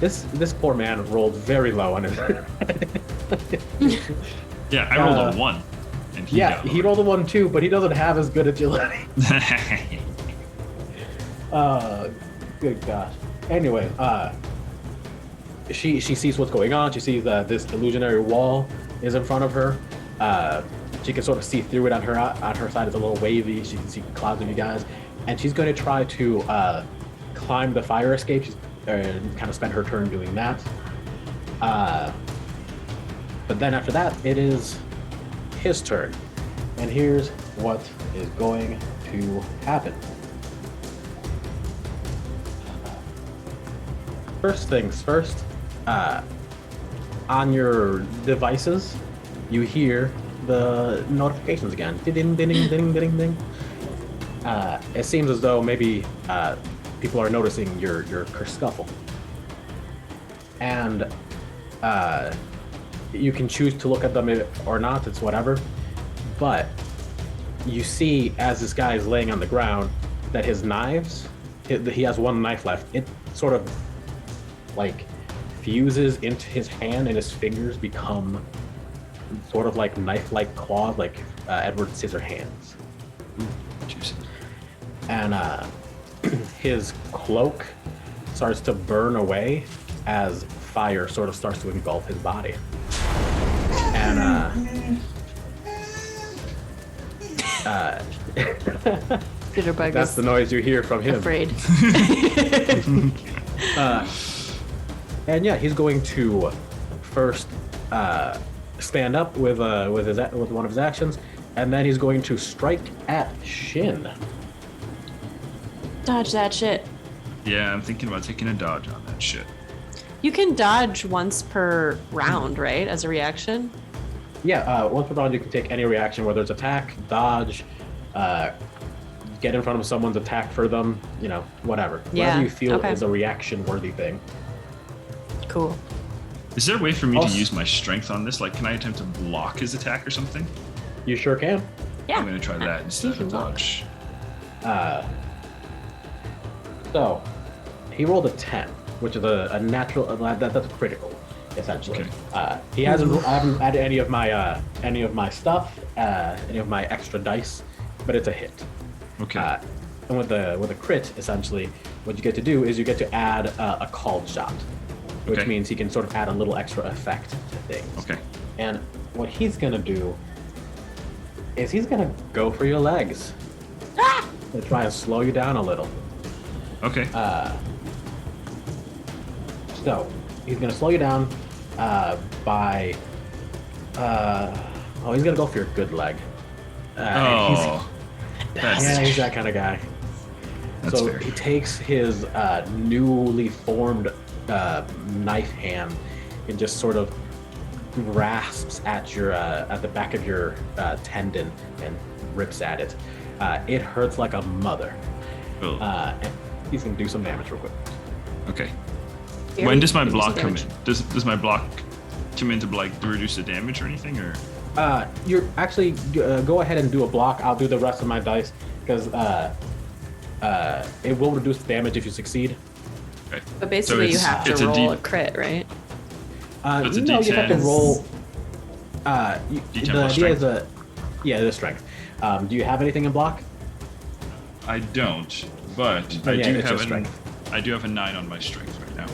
[SPEAKER 1] This poor man rolled very low on his.
[SPEAKER 2] Yeah, I rolled a 1. And
[SPEAKER 1] he rolled a 1 too, but he doesn't have as good agility. Good gosh. Anyway, she sees what's going on. She sees this illusionary wall is in front of her. She can sort of see through it on her side. It's a little wavy. She can see clouds of you guys, and she's going to try to climb the fire escape. She's kind of spend her turn doing that. But then after that, it is his turn, and here's what is going to happen. First things first, on your devices, you hear the notifications again. Ding, ding, ding, ding, ding, ding. It seems as though maybe people are noticing your kerfuffle. And you can choose to look at them or not, it's whatever. But you see, as this guy is laying on the ground, that his knives, he has one knife left. It sort of like fuses into his hand, and his fingers become sort of like knife-like claws, like Edward Scissorhands.
[SPEAKER 2] Juicy.
[SPEAKER 1] And his cloak starts to burn away as fire sort of starts to engulf his body. And
[SPEAKER 3] Jitterbug
[SPEAKER 1] that's
[SPEAKER 3] is
[SPEAKER 1] the noise you hear from him.
[SPEAKER 3] afraid.
[SPEAKER 1] And yeah, he's going to first stand up with one of his actions, and then he's going to strike at Shin.
[SPEAKER 3] Dodge that shit.
[SPEAKER 2] Yeah, I'm thinking about taking a dodge on that shit.
[SPEAKER 3] You can dodge once per round, right? As a reaction?
[SPEAKER 1] Yeah, once per round you can take any reaction, whether it's attack, dodge, get in front of someone's attack for them, whatever.
[SPEAKER 3] Yeah,
[SPEAKER 1] Whatever you feel
[SPEAKER 3] okay.
[SPEAKER 1] is a reaction-worthy thing.
[SPEAKER 3] Cool.
[SPEAKER 2] Is there a way for me
[SPEAKER 1] Oh.
[SPEAKER 2] to use my strength on this? Like, can I attempt to block his attack or something?
[SPEAKER 1] You sure can.
[SPEAKER 3] Yeah.
[SPEAKER 2] I'm gonna try that instead
[SPEAKER 3] can
[SPEAKER 2] of
[SPEAKER 3] block.
[SPEAKER 2] dodge.
[SPEAKER 1] So, he rolled a 10, which is a natural. That's critical, essentially.
[SPEAKER 2] Okay.
[SPEAKER 1] I haven't added any of my stuff, any of my extra dice, but it's a hit.
[SPEAKER 2] Okay.
[SPEAKER 1] And with a crit, essentially, what you get to do is you get to add a called shot, which
[SPEAKER 2] Okay.
[SPEAKER 1] means he can sort of add a little extra effect to things.
[SPEAKER 2] Okay.
[SPEAKER 1] And what he's gonna do is he's gonna go for your legs. To try and slow you down a little.
[SPEAKER 2] Okay.
[SPEAKER 1] So he's gonna slow you down by. He's gonna go for your good leg.
[SPEAKER 2] Oh, that's
[SPEAKER 1] He's that kind of guy.
[SPEAKER 2] That's
[SPEAKER 1] So
[SPEAKER 2] fair.
[SPEAKER 1] he takes his newly formed knife hand and just sort of grasps at your at the back of your tendon and rips at it. It hurts like a mother.
[SPEAKER 2] Oh.
[SPEAKER 1] And he's gonna do some damage real quick.
[SPEAKER 2] Okay.
[SPEAKER 3] Very
[SPEAKER 2] When does my
[SPEAKER 3] good
[SPEAKER 2] block come
[SPEAKER 3] damage.
[SPEAKER 2] in? Does my block come in to like to reduce the damage or anything, or?
[SPEAKER 1] You're actually go ahead and do a block. I'll do the rest of my dice because it will reduce the damage if you succeed.
[SPEAKER 2] Okay.
[SPEAKER 3] But basically, you
[SPEAKER 2] it's-
[SPEAKER 3] have
[SPEAKER 2] it's
[SPEAKER 3] to
[SPEAKER 2] a
[SPEAKER 3] roll
[SPEAKER 2] D-
[SPEAKER 3] a crit, right?
[SPEAKER 2] it's a
[SPEAKER 1] No, you have to
[SPEAKER 2] D10.
[SPEAKER 1] roll.
[SPEAKER 2] D10
[SPEAKER 1] The
[SPEAKER 2] plus
[SPEAKER 1] idea is
[SPEAKER 2] strength.
[SPEAKER 1] the strength. Do you have anything in block?
[SPEAKER 2] I don't, but
[SPEAKER 1] Then
[SPEAKER 2] I
[SPEAKER 1] yeah,
[SPEAKER 2] do
[SPEAKER 1] it's
[SPEAKER 2] have
[SPEAKER 1] just strength.
[SPEAKER 2] I do have a 9 on my strength right now.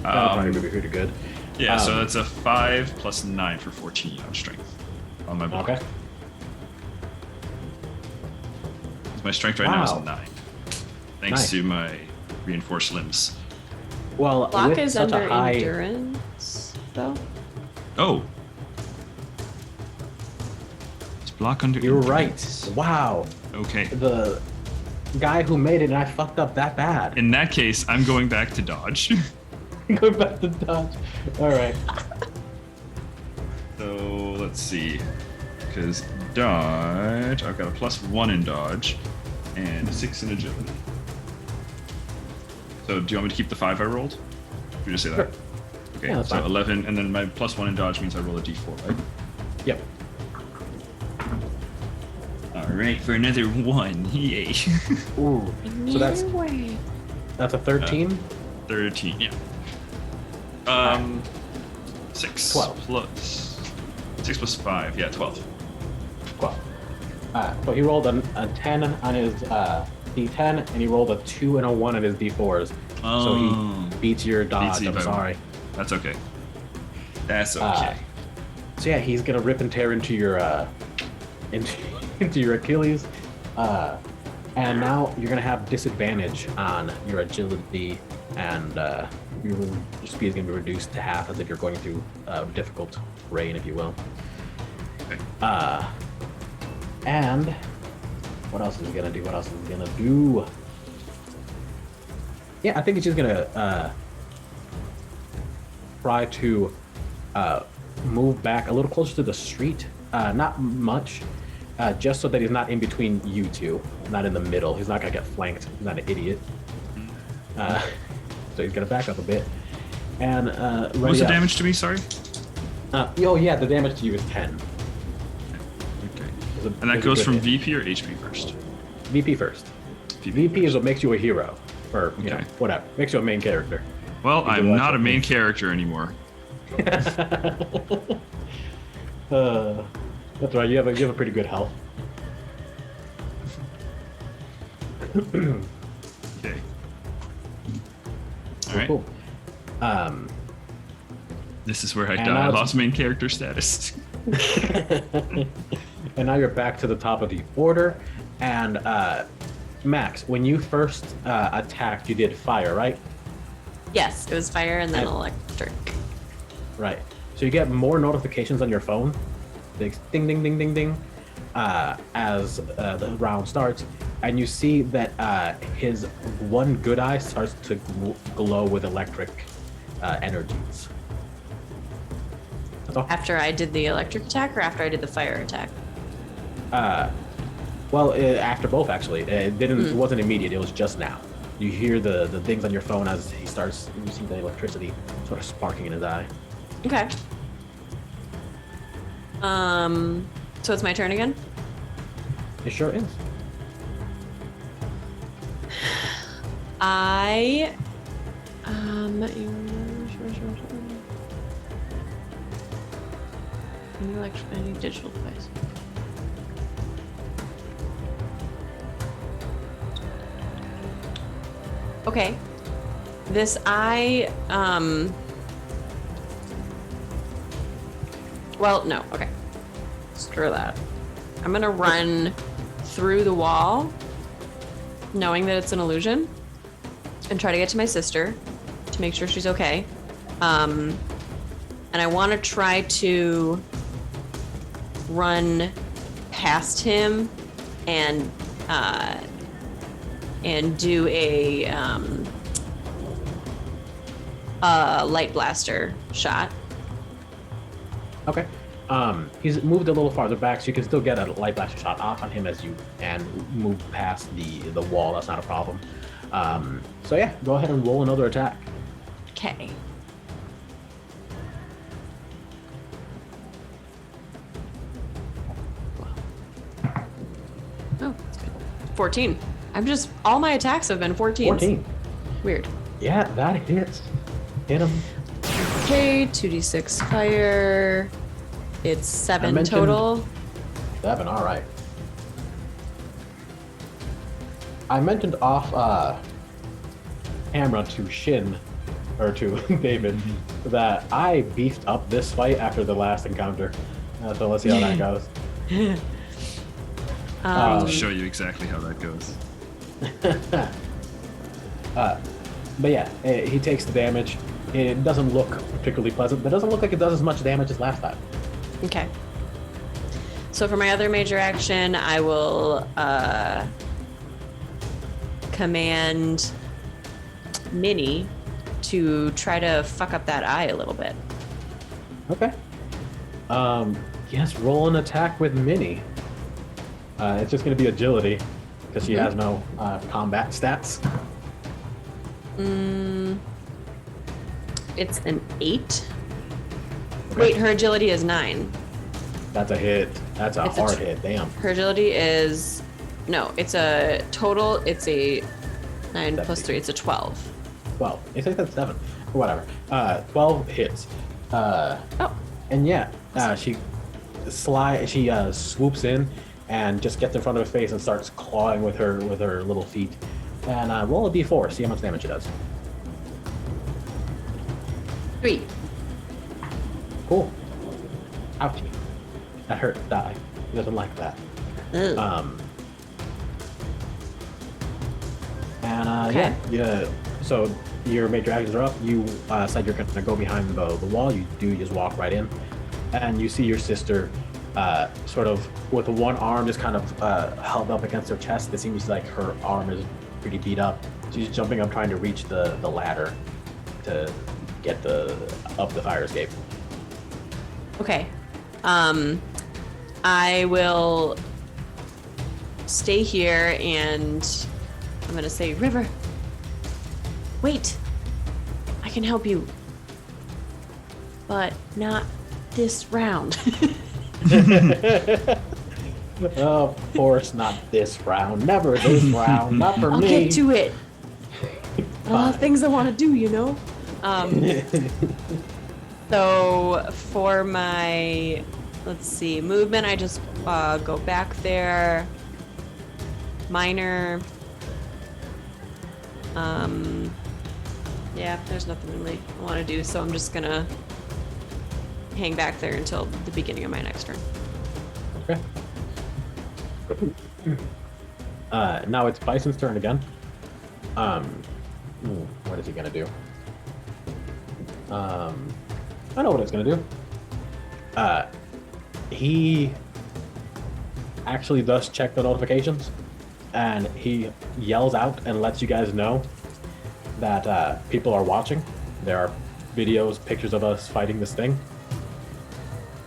[SPEAKER 1] That'll probably be pretty good.
[SPEAKER 2] Yeah, so
[SPEAKER 1] Um,
[SPEAKER 2] that's a 5 plus 9 for 14 on strength on my block.
[SPEAKER 1] Okay.
[SPEAKER 2] My strength right now is
[SPEAKER 1] Wow.
[SPEAKER 2] a 9. Thanks
[SPEAKER 1] Nice.
[SPEAKER 2] to my reinforced limbs.
[SPEAKER 1] Well,
[SPEAKER 3] Block
[SPEAKER 1] with
[SPEAKER 3] is
[SPEAKER 1] such
[SPEAKER 3] under
[SPEAKER 1] a high.
[SPEAKER 3] endurance, though.
[SPEAKER 2] Oh. It's block under.
[SPEAKER 1] You're
[SPEAKER 2] endurance.
[SPEAKER 1] right. Wow.
[SPEAKER 2] Okay.
[SPEAKER 1] The guy who made it and I fucked up that bad.
[SPEAKER 2] In that case, I'm going back to dodge.
[SPEAKER 1] Going back to dodge. All right.
[SPEAKER 2] So let's see. Because dodge, I've got a +1 in dodge and a 6 in agility. So do you want me to keep the 5 I rolled? Did you just say that?
[SPEAKER 1] Sure.
[SPEAKER 2] Okay,
[SPEAKER 1] Yeah, that's
[SPEAKER 2] so
[SPEAKER 1] fine.
[SPEAKER 2] 11, and then my +1 in dodge means I roll a d4, right?
[SPEAKER 1] Yep.
[SPEAKER 2] All right, for another 1. Yay.
[SPEAKER 1] Ooh. So that's a 13.
[SPEAKER 2] 13, yeah. 6
[SPEAKER 1] 12.
[SPEAKER 2] plus 6 plus 5, yeah, 12.
[SPEAKER 1] 12. So he rolled a 10 on his D10, and he rolled a 2 and a 1 on his D4s. So he beats your dodge.
[SPEAKER 2] you
[SPEAKER 1] I'm
[SPEAKER 2] by
[SPEAKER 1] sorry.
[SPEAKER 2] 1. That's okay. That's okay.
[SPEAKER 1] So yeah, he's gonna rip and tear into your into your Achilles, and now you're gonna have disadvantage on your agility, and your speed is gonna be reduced to half, as if you're going through difficult terrain, if you will.
[SPEAKER 2] Okay.
[SPEAKER 1] And what else is he gonna do? Yeah, I think he's just gonna try to move back a little closer to the street. Not much, just so that he's not in between you two, not in the middle. He's not gonna get flanked. He's not an idiot. So he's gonna back up a bit. And
[SPEAKER 2] What was the damage to me? Sorry.
[SPEAKER 1] Yeah, the damage to you is 10.
[SPEAKER 2] Okay. And that goes from VP or HP first?
[SPEAKER 1] VP first. VP is what makes you a hero, or you know, whatever. Makes you a main character.
[SPEAKER 2] Well, I'm not a main character anymore.
[SPEAKER 1] That's right. You have a pretty good health.
[SPEAKER 2] Okay. All right.
[SPEAKER 1] Cool.
[SPEAKER 2] This is where I
[SPEAKER 1] And
[SPEAKER 2] die. I
[SPEAKER 1] now
[SPEAKER 2] lost main character status.
[SPEAKER 1] And now you're back to the top of the order. And Max, when you first attacked, you did fire, right?
[SPEAKER 3] Yes, it was fire and then electric.
[SPEAKER 1] Right. So you get more notifications on your phone. Ding, ding, ding, ding, ding. As the round starts, and you see that his one good eye starts to glow with electric energies. That's all.
[SPEAKER 3] After I did the electric attack or after I did the fire attack?
[SPEAKER 1] Well, after both, actually. It wasn't immediate. It was just now. You hear the things on your phone as he starts. You see the electricity sort of sparking in his eye.
[SPEAKER 3] Okay. So it's my turn again?
[SPEAKER 1] It sure is.
[SPEAKER 3] I any digital device. Okay. Well, no, okay. Screw that. I'm gonna run through the wall, knowing that it's an illusion, and try to get to my sister to make sure she's okay. And I want to try to run past him and do a light blaster shot.
[SPEAKER 1] Okay. He's moved a little farther back, so you can still get a light blaster shot off on him as you move past the wall. That's not a problem. So yeah, go ahead and roll another attack.
[SPEAKER 3] Okay. Oh, that's good. 14. All my attacks have been 14s.
[SPEAKER 1] 14.
[SPEAKER 3] Weird.
[SPEAKER 1] Yeah, that hits. Hit him.
[SPEAKER 3] Okay, 2d6 fire. It's 7 total.
[SPEAKER 1] 7, all right. I mentioned off camera to Shin, or to David, that I beefed up this fight after the last encounter. So let's see how that goes.
[SPEAKER 2] I'll show you exactly how that goes.
[SPEAKER 1] But yeah, he takes the damage. It doesn't look particularly pleasant, but it doesn't look like it does as much damage as last time.
[SPEAKER 3] Okay. So for my other major action, I will command Minnie to try to fuck up that eye a little bit.
[SPEAKER 1] Okay. Yes, roll an attack with Minnie. It's just going to be agility because she has no combat stats.
[SPEAKER 3] It's an 8. Wait, her agility is 9.
[SPEAKER 1] That's a hit. That's a hard hit. Damn.
[SPEAKER 3] Her agility is... No, it's a total... It's a 9 plus 3. It's a 12.
[SPEAKER 1] 12. It says that's 7. Whatever. 12 hits. And yeah, she swoops in and just gets in front of her face and starts clawing with her little feet. And roll a d4. See how much damage it does.
[SPEAKER 3] 3.
[SPEAKER 1] Cool. Ouchie. That hurt. Die. He doesn't like that.
[SPEAKER 3] Ugh.
[SPEAKER 1] Okay. Yeah. So your major actions are up. You said you're going to go behind the wall. You do just walk right in, and you see your sister, sort of with one arm just kind of held up against her chest. It seems like her arm is pretty beat up. She's jumping up, trying to reach the ladder to get up the fire escape.
[SPEAKER 3] Okay. I will stay here and I'm gonna say, River, wait, I can help you, but not this round.
[SPEAKER 1] Of course not this round. Never this round. Not for
[SPEAKER 3] I'll
[SPEAKER 1] me.
[SPEAKER 3] get to it. Things I want to do, you know? So for my, let's see, movement, I just go back there. Minor. Yeah, there's nothing really I want to do, so I'm just gonna hang back there until the beginning of my next turn.
[SPEAKER 1] Okay. Now it's Bison's turn again. What is he gonna do? I know what it's gonna do. He actually does check the notifications, and he yells out and lets you guys know that people are watching. There are videos, pictures of us fighting this thing,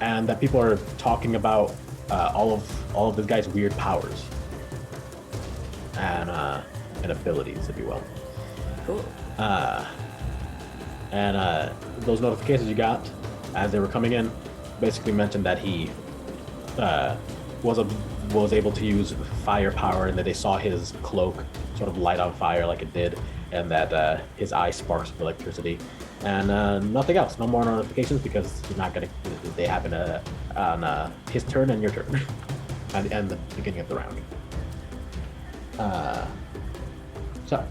[SPEAKER 1] and that people are talking about all of this guy's weird powers and abilities, if you will.
[SPEAKER 3] Cool.
[SPEAKER 1] And those notifications you got as they were coming in basically mentioned that he was able to use firepower, and that they saw his cloak sort of light on fire like it did, and that his eye sparks with electricity, and nothing else. No more notifications because he's not gonna. They happen on his turn and your turn, and the beginning of the round. So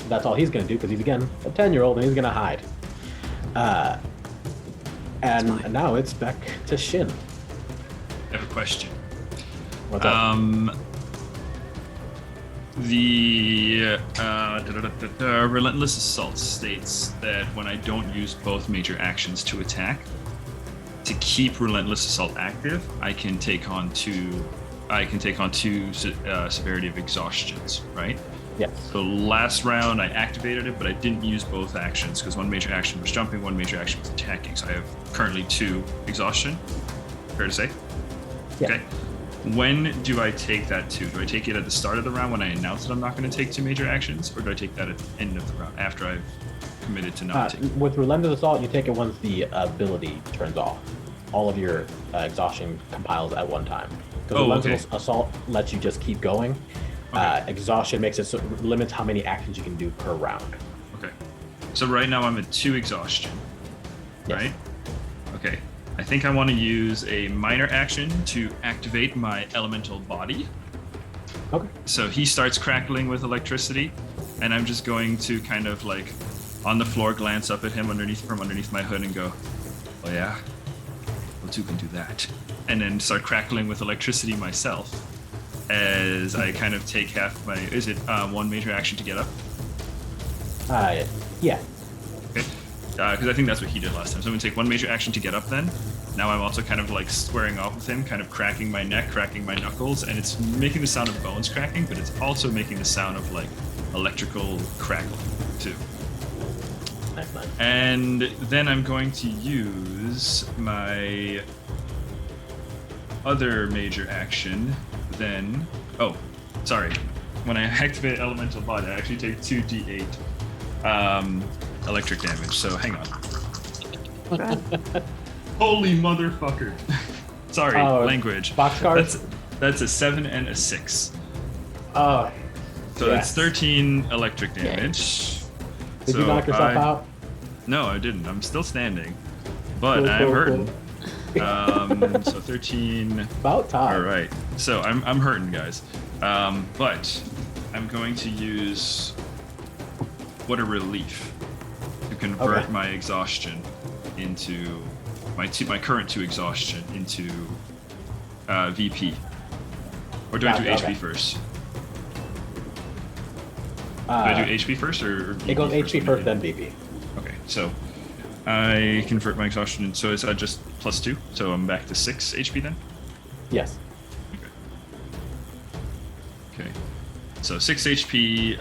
[SPEAKER 1] that's all he's gonna do because he's again a 10-year-old and he's gonna hide. And now it's back to Shin.
[SPEAKER 2] I have a question.
[SPEAKER 1] What's up?
[SPEAKER 2] The Relentless Assault states that when I don't use both major actions to attack, to keep Relentless Assault active, I can take on two severity of exhaustions, right?
[SPEAKER 1] Yes.
[SPEAKER 2] So last round I activated it, but I didn't use both actions because one major action was jumping, one major action was attacking. So I have currently 2 exhaustion. Fair to say?
[SPEAKER 1] Yeah.
[SPEAKER 2] Okay. When do I take that 2? Do I take it at the start of the round when I announce that I'm not going to take 2 major actions, or do I take that at the end of the round after I've committed to not taking?
[SPEAKER 1] With Relentless Assault, you take it once the ability turns off. All of your exhaustion compiles at one time. Because Relentless Assault lets you just keep going. Okay. Exhaustion makes it so limits how many actions you can do per round.
[SPEAKER 2] Okay. So right now I'm at 2 exhaustion.
[SPEAKER 1] Yes.
[SPEAKER 2] Right? Okay. I think I want to use a minor action to activate my elemental body.
[SPEAKER 1] Okay.
[SPEAKER 2] So he starts crackling with electricity, and I'm just going to kind of like on the floor glance up at him from underneath my hood and go, "Oh yeah? Well, 2 can do that." And then start crackling with electricity myself as I kind of take half my... Is it 1 major action to get up?
[SPEAKER 1] Yeah.
[SPEAKER 2] Okay. Because I think that's what he did last time. So I'm going to take 1 major action to get up then. Now I'm also kind of like squaring off with him, kind of cracking my neck, cracking my knuckles, and it's making the sound of bones cracking, but it's also making the sound of like electrical crackling too.
[SPEAKER 1] Next time.
[SPEAKER 2] And then I'm going to use my other major action. Then, oh, sorry. When I activate Elemental Body, I actually take 2d8 electric damage. So hang on. Holy motherfucker! Sorry, language.
[SPEAKER 1] Boxcars?
[SPEAKER 2] That's a 7 and a 6.
[SPEAKER 1] Oh.
[SPEAKER 2] So that's 13 electric damage.
[SPEAKER 1] Did you knock yourself out?
[SPEAKER 2] No, I didn't. I'm still standing, but
[SPEAKER 1] Cool,
[SPEAKER 2] I'm hurting.
[SPEAKER 1] cool.
[SPEAKER 2] So 13.
[SPEAKER 1] About time.
[SPEAKER 2] All right. So I'm hurting, guys. But I'm going to use what a relief to convert my exhaustion into my current 2 exhaustion into VP. Or do I do HP first? Do I do HP first or VP
[SPEAKER 1] it goes
[SPEAKER 2] first?
[SPEAKER 1] HP first, then VP.
[SPEAKER 2] Okay, so I convert my exhaustion. So is that just +2? So I'm back to 6 HP then?
[SPEAKER 1] Yes.
[SPEAKER 2] Okay. So 6 HP.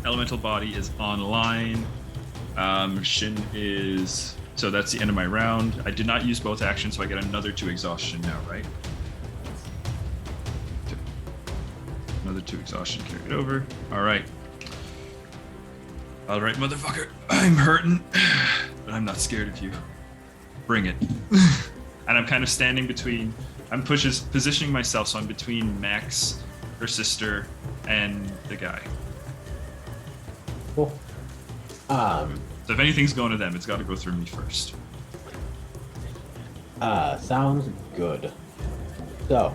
[SPEAKER 2] Elemental Body is online. Shin is. So that's the end of my round. I did not use both actions, so I get another 2 exhaustion now, right? Another 2 exhaustion carried over. All right. All right, motherfucker. I'm hurting, but I'm not scared of you. Bring it. And I'm kind of standing between. I'm positioning myself so I'm between Max, her sister, and the guy.
[SPEAKER 1] Cool.
[SPEAKER 2] So if anything's going to them, it's got to go through me first.
[SPEAKER 1] Sounds good. So,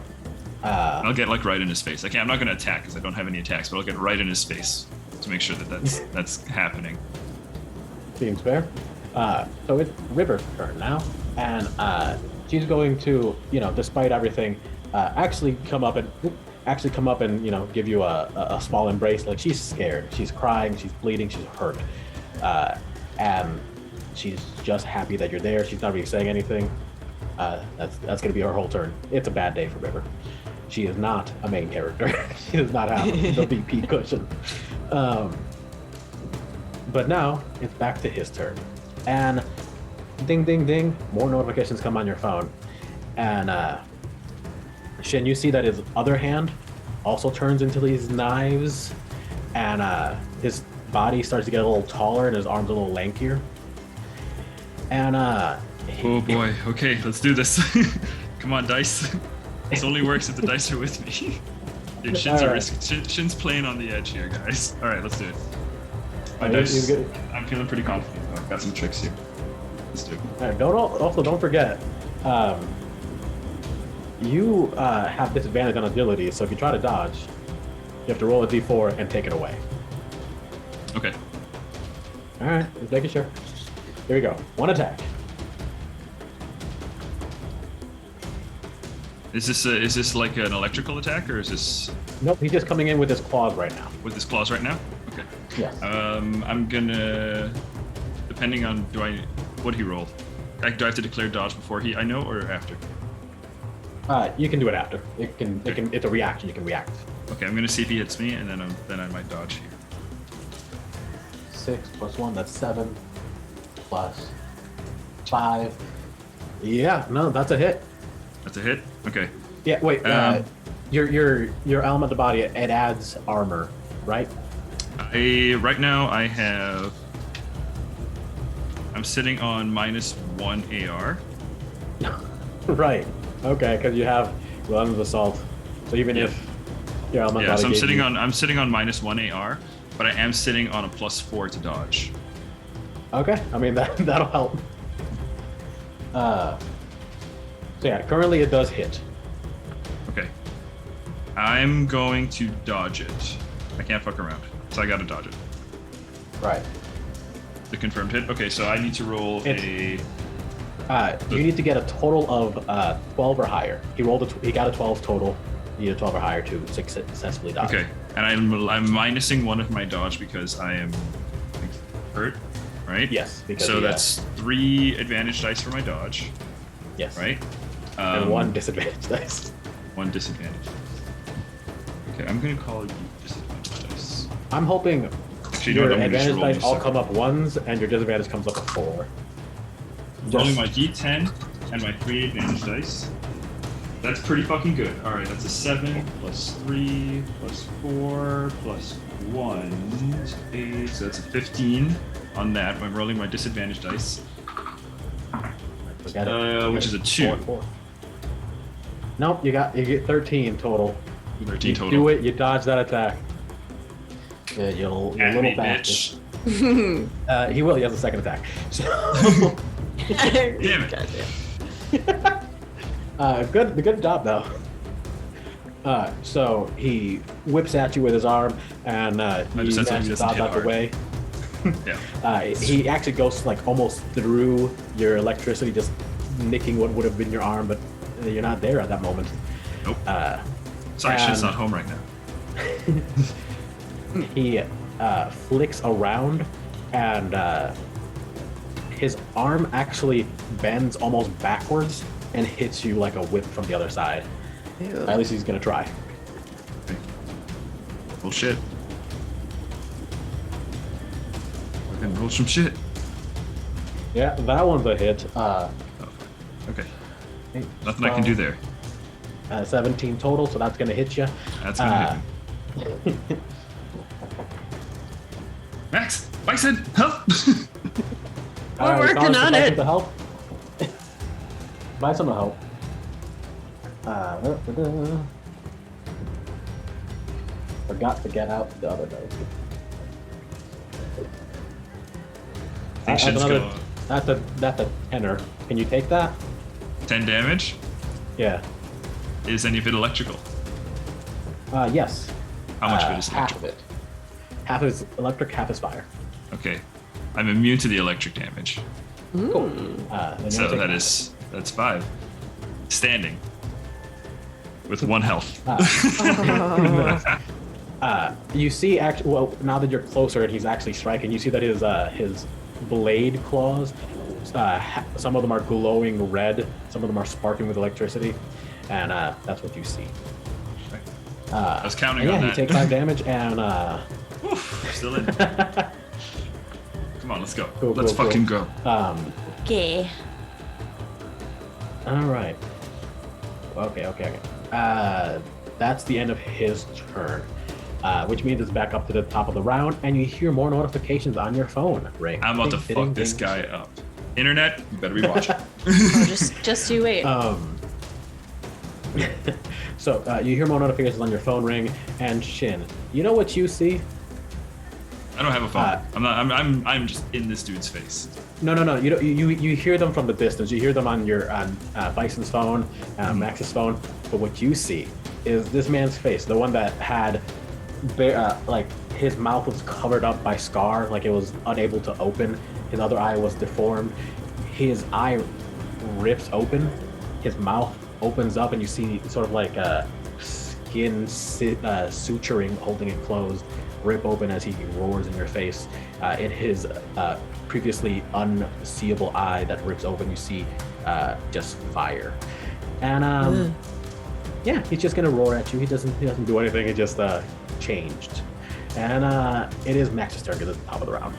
[SPEAKER 2] I'll get like right in his face. I'm not going to attack because I don't have any attacks, but I'll get right in his face to make sure that that's happening.
[SPEAKER 1] seems fair. So it's River's turn now, and she's going to, despite everything, actually come up and give you a small embrace. Like, she's scared, she's crying, she's bleeding, she's hurt, and she's just happy that you're there. She's not really saying anything. That's gonna be her whole turn. It's a bad day for River. She is not a main character. She does not have the VP cushion. But now it's back to his turn, and ding ding ding, more notifications come on your phone, and Shin, you see that his other hand also turns into these knives, and his body starts to get a little taller and his arms a little lankier. And
[SPEAKER 2] oh boy, okay, let's do this. Come on, dice. This only works if the dice are with me. Dude, Shin's playing on the edge here, guys. All right, let's do it. My dice. I'm feeling pretty confident. I've got some tricks here. Let's do it.
[SPEAKER 1] All right, don't forget, you have disadvantage on agility, so if you try to dodge, you have to roll a d4 and take it away.
[SPEAKER 2] Okay.
[SPEAKER 1] All right, just making sure. Here we go. 1 attack.
[SPEAKER 2] Is this like an electrical attack, or is this
[SPEAKER 1] Nope, he's just coming in with his claws right now.
[SPEAKER 2] with his claws right now? Okay.
[SPEAKER 1] Yes.
[SPEAKER 2] I'm gonna, depending on what he rolled. Do I have to declare dodge before I know, or after?
[SPEAKER 1] You can do it after. It's a reaction. You can react.
[SPEAKER 2] Okay, I'm gonna see if he hits me, and then I might dodge here.
[SPEAKER 1] 6 plus 1, that's 7. Plus 5. Yeah, no, that's a hit.
[SPEAKER 2] That's a hit. Okay.
[SPEAKER 1] Yeah, wait. Your element of body, it adds armor, right?
[SPEAKER 2] Right now I'm sitting on -1 AR.
[SPEAKER 1] Right. Okay, because you have Relentless Assault. So even if your element of body.
[SPEAKER 2] So I'm sitting on -1 AR, but I am sitting on a +4 to dodge.
[SPEAKER 1] Okay, I mean that'll help. So yeah, currently it does hit.
[SPEAKER 2] Okay. I'm going to dodge it. I can't fuck around, so I gotta dodge it.
[SPEAKER 1] Right.
[SPEAKER 2] The confirmed hit. Okay, so I need to roll
[SPEAKER 1] You need to get a total of 12 or higher. He got a 12 total. You need a 12 or higher to successfully dodge.
[SPEAKER 2] Okay, and I'm minusing 1 of my dodge because I am hurt, right?
[SPEAKER 1] Yes.
[SPEAKER 2] So that's 3 advantage dice for my dodge.
[SPEAKER 1] Yes.
[SPEAKER 2] Right.
[SPEAKER 1] And 1 disadvantage dice.
[SPEAKER 2] 1 disadvantage. Okay, I'm gonna call you disadvantage dice.
[SPEAKER 1] I'm hoping
[SPEAKER 2] Actually,
[SPEAKER 1] your
[SPEAKER 2] I'm gonna just
[SPEAKER 1] advantage
[SPEAKER 2] roll
[SPEAKER 1] dice
[SPEAKER 2] these
[SPEAKER 1] all
[SPEAKER 2] separate.
[SPEAKER 1] come up ones, and your disadvantage comes up a 4.
[SPEAKER 2] Rolling my d10 and my 3 advantage dice. That's pretty fucking good. Alright, that's a 7 plus 3 plus 4 plus 1. 8, so that's a 15 on that. I'm rolling my disadvantage dice. Which is a 2.
[SPEAKER 1] 4. Nope, you get 13 total.
[SPEAKER 2] 13
[SPEAKER 1] you
[SPEAKER 2] total.
[SPEAKER 1] Do it, you dodge that attack. Yeah, you
[SPEAKER 2] At
[SPEAKER 1] little
[SPEAKER 2] me,
[SPEAKER 1] bastard.
[SPEAKER 2] bitch.
[SPEAKER 1] He will, he has a second attack. So,
[SPEAKER 2] Damn it.
[SPEAKER 1] good job though. So he whips at you with his arm, and you
[SPEAKER 2] just said so he
[SPEAKER 1] manage to
[SPEAKER 2] doesn't
[SPEAKER 1] dodge
[SPEAKER 2] hit
[SPEAKER 1] out the
[SPEAKER 2] hard.
[SPEAKER 1] way.
[SPEAKER 2] Yeah.
[SPEAKER 1] He actually goes like almost through your electricity, just nicking what would have been your arm, but you're not there at that moment.
[SPEAKER 2] Nope. Sorry, shit's not home right now.
[SPEAKER 1] He flicks around, and his arm actually bends almost backwards and hits you like a whip from the other side.
[SPEAKER 3] Ew.
[SPEAKER 1] At least he's gonna try.
[SPEAKER 2] Roll shit. Fucking roll some shit.
[SPEAKER 1] Yeah, that one's a hit.
[SPEAKER 2] Okay. Nothing I can do there.
[SPEAKER 1] 17 total, so that's gonna hit you.
[SPEAKER 2] That's gonna hit me. Max! Bison! Help!
[SPEAKER 3] We're working on it.
[SPEAKER 1] To help. Buy some help. Forgot to get out the other note.
[SPEAKER 2] Think shit's going.
[SPEAKER 1] That's a tenor. Can you take that?
[SPEAKER 2] 10 damage?
[SPEAKER 1] Yeah.
[SPEAKER 2] Is any of it electrical?
[SPEAKER 1] Yes.
[SPEAKER 2] How much of it is
[SPEAKER 1] half
[SPEAKER 2] electrical?
[SPEAKER 1] of it. Half is electric, half is fire.
[SPEAKER 2] Okay. I'm immune to the electric damage.
[SPEAKER 1] Cool.
[SPEAKER 2] So that's 5. Standing. With 1 health.
[SPEAKER 1] You see, actually, well, now that you're closer and he's actually striking, you see that his blade claws, some of them are glowing red, some of them are sparking with electricity, and that's what you see.
[SPEAKER 2] I was counting on
[SPEAKER 1] you
[SPEAKER 2] that.
[SPEAKER 1] take 5 damage, and
[SPEAKER 2] Oof, still in. Come on, let's go.
[SPEAKER 1] Cool,
[SPEAKER 2] Let's
[SPEAKER 1] cool,
[SPEAKER 2] fucking
[SPEAKER 1] cool.
[SPEAKER 2] go.
[SPEAKER 3] Okay.
[SPEAKER 1] All right. Okay. That's the end of his turn, which means it's back up to the top of the round, and you hear more notifications on your phone. Ring.
[SPEAKER 2] I'm about to
[SPEAKER 1] Ding,
[SPEAKER 2] fuck
[SPEAKER 1] ding,
[SPEAKER 2] this
[SPEAKER 1] ding.
[SPEAKER 2] guy up. Internet, you better be watching.
[SPEAKER 3] Oh, just you wait.
[SPEAKER 1] So you hear more notifications on your phone ring, and Shin, you know what you see?
[SPEAKER 2] I don't have a phone. I'm just in this dude's face.
[SPEAKER 1] No. You hear them from the distance. You hear them on your Bison's phone, Max's phone. But what you see is this man's face, the one that had like his mouth was covered up by scar, like it was unable to open. His other eye was deformed. His eye rips open. His mouth opens up, and you see sort of like skin suturing, holding it closed, rip open as he roars in your face. In his previously unseeable eye that rips open, you see just fire. And yeah, he's just gonna roar at you. He doesn't do anything. He just changed. And it is Max's turn to the top of the round.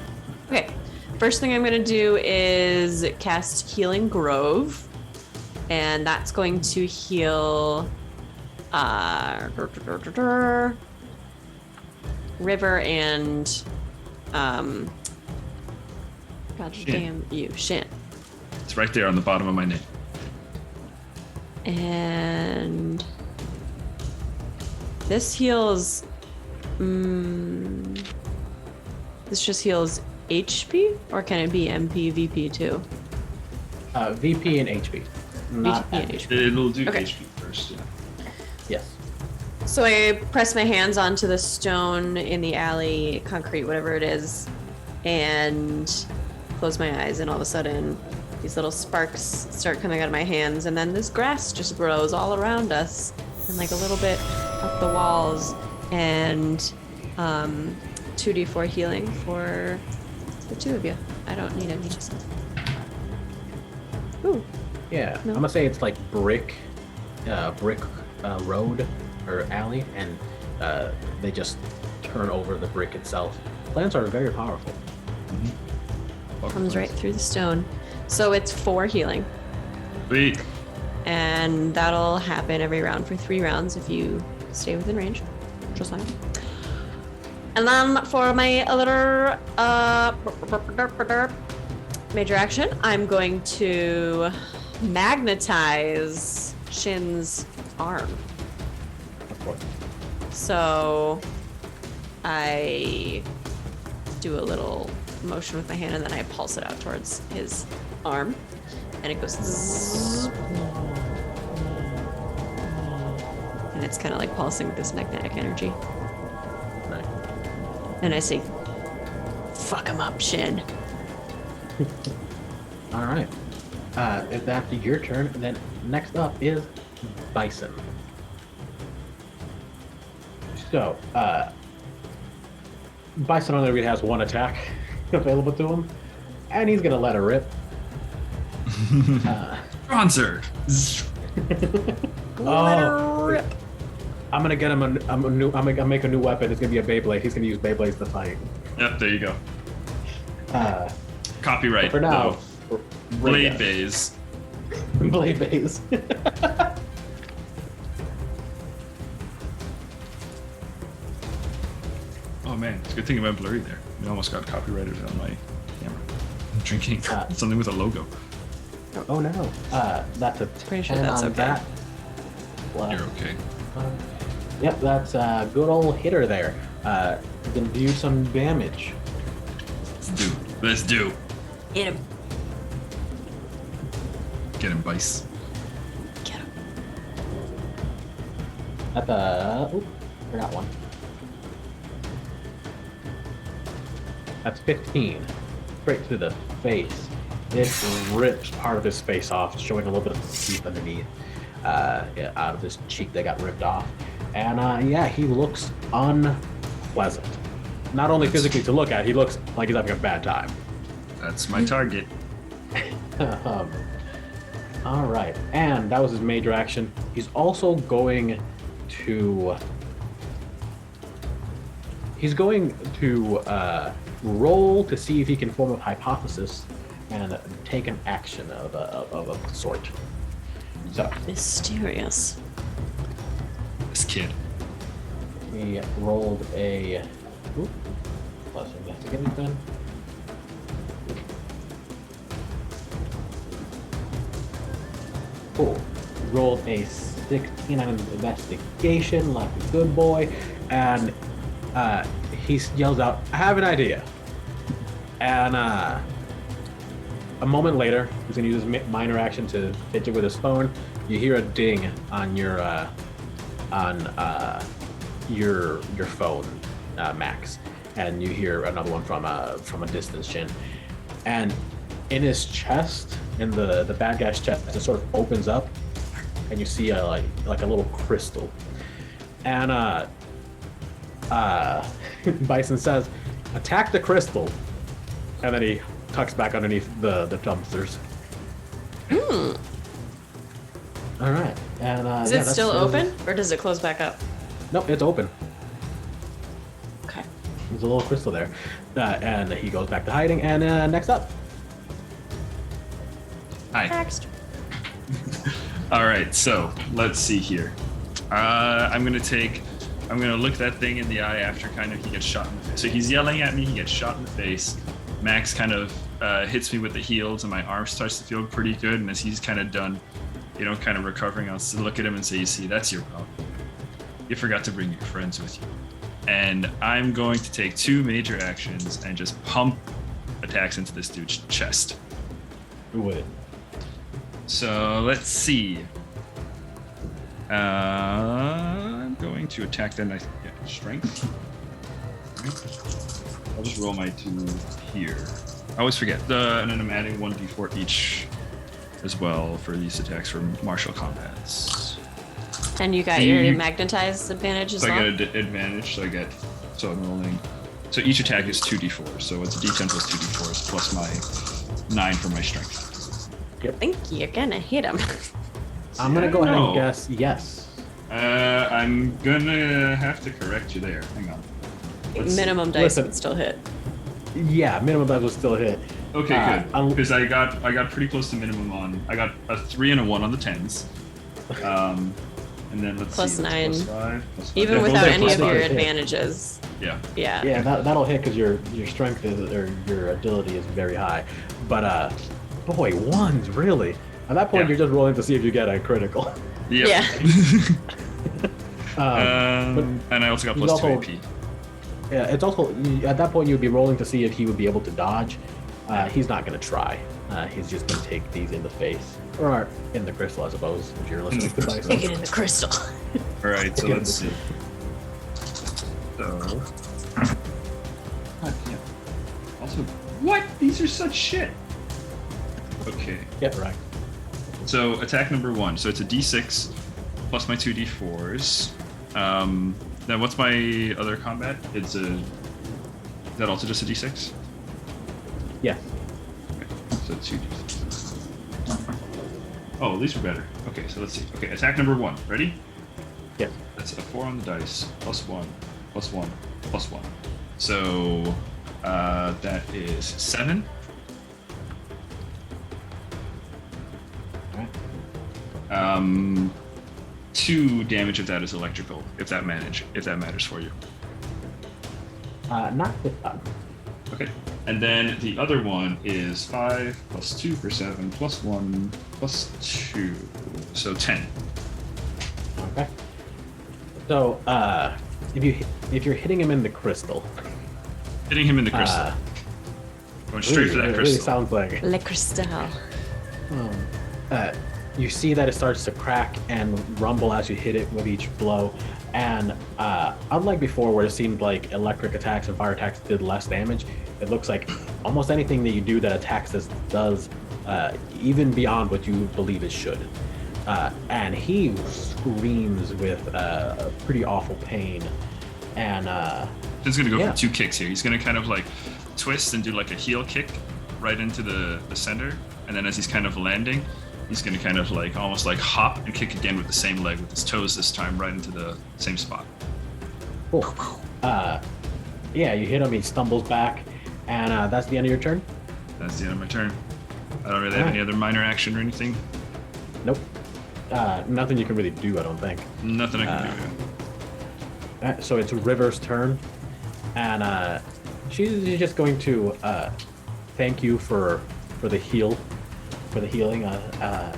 [SPEAKER 3] Okay. First thing I'm gonna do is cast Healing Grove, and that's going to heal River and God damn you, Shin.
[SPEAKER 2] It's right there on the bottom of my name.
[SPEAKER 3] And this heals. This just heals HP, or can it be MP, VP too?
[SPEAKER 1] VP and HP. Not
[SPEAKER 3] VP and
[SPEAKER 1] MP.
[SPEAKER 3] HP.
[SPEAKER 2] It'll do
[SPEAKER 3] Okay.
[SPEAKER 2] HP first. Yeah.
[SPEAKER 1] Yes.
[SPEAKER 3] So I press my hands onto the stone in the alley, concrete, whatever it is, and close my eyes, and all of a sudden these little sparks start coming out of my hands, and then this grass just grows all around us and like a little bit up the walls, and 2d4 healing for the two of you. I don't need any just. Ooh.
[SPEAKER 1] Yeah.
[SPEAKER 3] No.
[SPEAKER 1] I'm gonna say it's like brick road. or alley, and they just turn over the brick itself. Plants are very powerful.
[SPEAKER 3] Comes right through the stone. So it's 4 healing.
[SPEAKER 2] Sweet.
[SPEAKER 3] And that'll happen every round for 3 rounds if you stay within range. Just like. And then for my other major action, I'm going to magnetize Shin's arm.
[SPEAKER 1] Of course.
[SPEAKER 3] So I do a little motion with my hand and then I pulse it out towards his arm. And it goes zzz. And it's kind of like pulsing with this magnetic energy.
[SPEAKER 1] Nice.
[SPEAKER 3] And I say, fuck him up, Shin.
[SPEAKER 1] All right. If that's your turn, then next up is Bison. So, Bison only really has 1 attack available to him, and he's gonna let her rip.
[SPEAKER 2] Bronzer.
[SPEAKER 3] Let her rip.
[SPEAKER 1] I'm gonna get him I'm gonna make a new weapon. It's gonna be a Beyblade. He's gonna use Beyblades to fight.
[SPEAKER 2] Yep, there you go. Copyright.
[SPEAKER 1] For now,
[SPEAKER 2] Blade Bays.
[SPEAKER 1] Blade Bays.
[SPEAKER 2] Oh man, it's a good thing it went blurry there. We almost got copyrighted on my camera. I'm drinking something with a logo.
[SPEAKER 1] Oh no. That's a
[SPEAKER 3] Pretty sure
[SPEAKER 1] 10
[SPEAKER 3] that's
[SPEAKER 1] on
[SPEAKER 3] okay.
[SPEAKER 1] that. Well,
[SPEAKER 2] You're okay.
[SPEAKER 1] Yep, that's a good old hitter there. Gonna do some damage.
[SPEAKER 2] Let's do.
[SPEAKER 3] Hit him.
[SPEAKER 2] Get him, Bice.
[SPEAKER 3] Get him.
[SPEAKER 1] At the forgot one. That's 15. Straight to the face. It rips part of his face off, showing a little bit of teeth underneath, out of his cheek that got ripped off. And yeah, he looks unpleasant. Not only physically to look at, he looks like he's having a bad time.
[SPEAKER 2] That's my target.
[SPEAKER 1] All right, and that was his major action. He's also going to roll to see if he can form a hypothesis and take an action of a sort. So
[SPEAKER 3] Mysterious.
[SPEAKER 2] This kid.
[SPEAKER 1] he rolled a plus investigation then. Cool. Rolled a 16 on investigation, like a good boy, and he yells out, "I have an idea!" And a moment later, he's gonna use his minor action to hit you with his phone. You hear a ding on your phone, Max, and you hear another one from a distance, Shin. And in his chest, in the bad guy's chest, it sort of opens up, and you see like a little crystal. And Bison says, "Attack the crystal," and then he tucks back underneath the dumpsters. All right, and
[SPEAKER 3] Is
[SPEAKER 1] yeah,
[SPEAKER 3] it
[SPEAKER 1] that's
[SPEAKER 3] still open, or does it close back up?
[SPEAKER 1] Nope, it's open.
[SPEAKER 3] Okay.
[SPEAKER 1] There's a little crystal there, and he goes back to hiding. And next up,
[SPEAKER 2] Hi.
[SPEAKER 3] Next.
[SPEAKER 2] All right, so let's see here. I'm gonna look that thing in the eye after kind of he gets shot in the face. So he's yelling at me, he gets shot in the face. Max kind of hits me with the heels, and my arm starts to feel pretty good. And as he's kind of done, kind of recovering, I'll look at him and say, "You see, that's your problem. You forgot to bring your friends with you." And I'm going to take 2 major actions and just pump attacks into this dude's chest.
[SPEAKER 1] who would?
[SPEAKER 2] So let's see. I'm going to attack that. I get strength. I'll just roll my 2 here. I always forget. And then I'm adding 1d4 each as well for these attacks for martial combats.
[SPEAKER 3] And you got your magnetized advantage as
[SPEAKER 2] So
[SPEAKER 3] well?
[SPEAKER 2] I get an advantage. So I'm rolling. So each attack is 2d4. So it's a d10 plus 2d4s plus my 9 for my strength.
[SPEAKER 3] I think you're gonna hit him.
[SPEAKER 1] I'm gonna go ahead
[SPEAKER 2] No.
[SPEAKER 1] and guess yes.
[SPEAKER 2] I'm gonna have to correct you there. Hang on. Let's see.
[SPEAKER 3] Minimum dice
[SPEAKER 1] Listen.
[SPEAKER 3] would still hit.
[SPEAKER 1] Yeah, minimum dice will still hit.
[SPEAKER 2] Okay, good. Because I got pretty close to minimum on. I got a 3 and a 1 on the 10s. And then let's
[SPEAKER 3] Plus
[SPEAKER 2] see.
[SPEAKER 3] 9.
[SPEAKER 2] Plus 5. Plus 5.
[SPEAKER 3] Even
[SPEAKER 2] Yeah,
[SPEAKER 3] without
[SPEAKER 2] both
[SPEAKER 3] any
[SPEAKER 2] plus
[SPEAKER 3] of your
[SPEAKER 2] 5.
[SPEAKER 3] advantages.
[SPEAKER 2] Yeah.
[SPEAKER 3] Yeah.
[SPEAKER 1] Yeah, that'll hit because your strength is, or your agility is very high. But boy, 1s really. At that point,
[SPEAKER 2] Yeah.
[SPEAKER 1] you're just rolling to see if you get a critical.
[SPEAKER 2] Yep.
[SPEAKER 3] Yeah.
[SPEAKER 2] And I also got
[SPEAKER 1] he's
[SPEAKER 2] plus 2
[SPEAKER 1] also-
[SPEAKER 2] AP.
[SPEAKER 1] Yeah, it's also at that point you'd be rolling to see if he would be able to dodge. He's not going to try. He's just going to take these in the face or in the crystal, I suppose. If you're listening to dice.
[SPEAKER 3] Take it in the crystal.
[SPEAKER 2] All right, so
[SPEAKER 1] Okay.
[SPEAKER 2] let's see. So. God damn. Also, what? These are such shit. Okay.
[SPEAKER 1] Yeah, right.
[SPEAKER 2] So attack number 1. So it's a D6 plus my 2 D4s. Then what's my other combat? Is that also just a D6?
[SPEAKER 1] Yeah.
[SPEAKER 2] Okay, so 2 D6. Oh, at least we're better. Okay, so let's see. Okay, attack number 1. Ready?
[SPEAKER 1] Yeah.
[SPEAKER 2] That's a 4 on the dice. Plus 1. Plus 1. Plus 1. So that is 7.
[SPEAKER 1] Alright.
[SPEAKER 2] 2 damage if that is electrical, if that matters for you.
[SPEAKER 1] Not this time.
[SPEAKER 2] Okay. And then the other one is 5 plus 2 for 7 plus 1 plus 2. So 10.
[SPEAKER 1] Okay. So if you're hitting him in the crystal,
[SPEAKER 2] Hitting him in the crystal. Going straight for that
[SPEAKER 1] it
[SPEAKER 2] crystal.
[SPEAKER 1] really sounds like.
[SPEAKER 3] Le Cristal.
[SPEAKER 1] You see that it starts to crack and rumble as you hit it with each blow. And unlike before, where it seemed like electric attacks and fire attacks did less damage, it looks like almost anything that you do that attacks this does even beyond what you believe it should. And he screams with pretty awful pain. And
[SPEAKER 2] He's going to go
[SPEAKER 1] Yeah.
[SPEAKER 2] for 2 kicks here. He's going to kind of like twist and do like a heel kick right into the center. And then as he's kind of landing, he's going to kind of like almost like hop and kick again with the same leg with his toes this time right into the same spot.
[SPEAKER 1] cool. Yeah, you hit him, he stumbles back, and that's the end of your turn?
[SPEAKER 2] That's the end of my turn. I don't really have any other minor action or anything.
[SPEAKER 1] Nope. Nothing you can really do, I don't think.
[SPEAKER 2] Nothing I can do.
[SPEAKER 1] So it's River's turn, and she's just going to thank you for the healing. I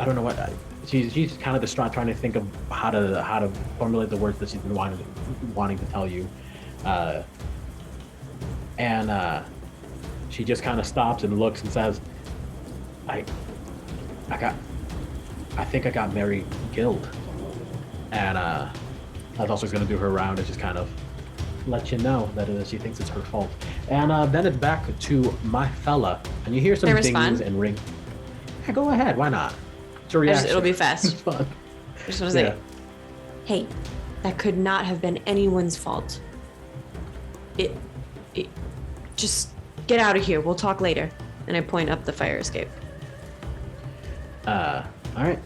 [SPEAKER 1] don't know what she's kind of distraught, trying to think of how to formulate the words that she's been wanting to tell you, and she just kind of stops and looks and says, I think I got Mary killed. And that's also going to do her round and just kind of let you know that she thinks it's her fault. And then it's back to my fella, and you hear some
[SPEAKER 3] Can I
[SPEAKER 1] dings
[SPEAKER 3] respond?
[SPEAKER 1] and ring. Yeah, go ahead. Why not? It's a reaction.
[SPEAKER 3] It'll be fast.
[SPEAKER 1] It's fun.
[SPEAKER 3] I just want to say,
[SPEAKER 1] Yeah.
[SPEAKER 3] hey, that could not have been anyone's fault. It just get out of here. We'll talk later. And I point up the fire escape.
[SPEAKER 1] All right.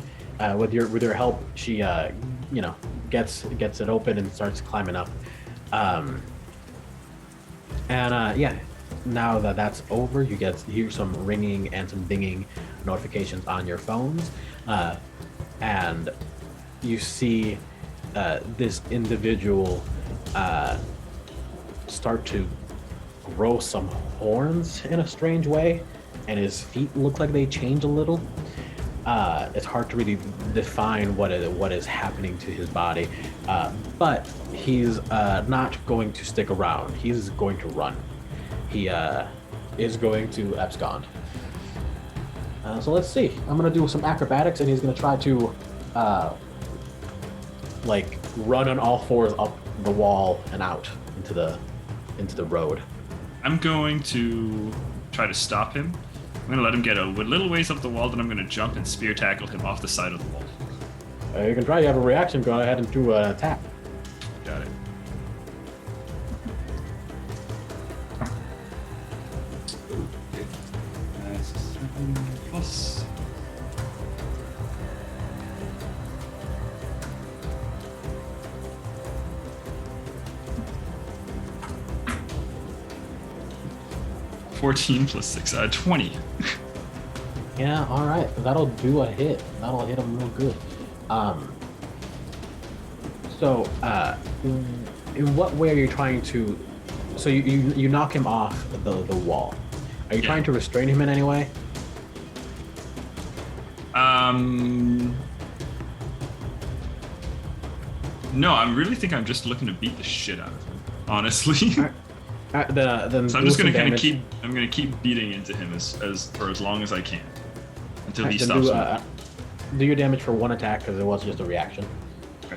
[SPEAKER 1] With your help, she gets it open and starts climbing up. Yeah. Now that that's over, you hear some ringing and some dinging notifications on your phones, and you see this individual start to grow some horns in a strange way, and his feet look like they change a little. It's hard to really define what is happening to his body, but he's not going to stick around. He's going to run. He is going to abscond. So let's see. I'm gonna do some acrobatics, and he's gonna try to run on all fours up the wall and out into the road.
[SPEAKER 2] I'm going to try to stop him. I'm going to let him get a little ways up the wall, then I'm going to jump and spear tackle him off the side of the wall.
[SPEAKER 1] You can try. You have a reaction. Go ahead and do an attack.
[SPEAKER 2] Got it. That's 7 plus. 14 plus 6, 20.
[SPEAKER 1] Yeah, all right. That'll do a hit. That'll hit him real good. So, in what way are you trying to? So you knock him off the wall. Are you trying to restrain him in any way?
[SPEAKER 2] No, I really think I'm just looking to beat the shit out of him. Honestly.
[SPEAKER 1] Then
[SPEAKER 2] So I'm just gonna kind of keep. I'm gonna keep beating into him as for as long as I can until he stops.
[SPEAKER 1] Do your damage for one attack because it was just a reaction.
[SPEAKER 2] Okay.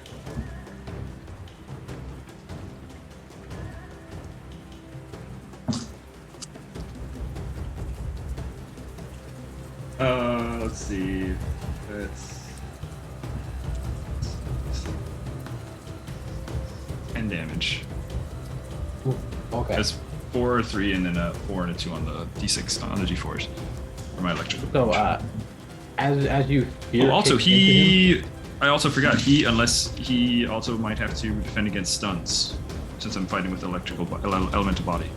[SPEAKER 2] Let's see. It's 10 damage.
[SPEAKER 1] Ooh, okay.
[SPEAKER 2] That's 4 or 3, and then a 4 and a 2 on the d6 on the d4s for my electrical.
[SPEAKER 1] So, as you fear.
[SPEAKER 2] Also, I also forgot unless he also might have to defend against stuns, since I'm fighting with elemental body.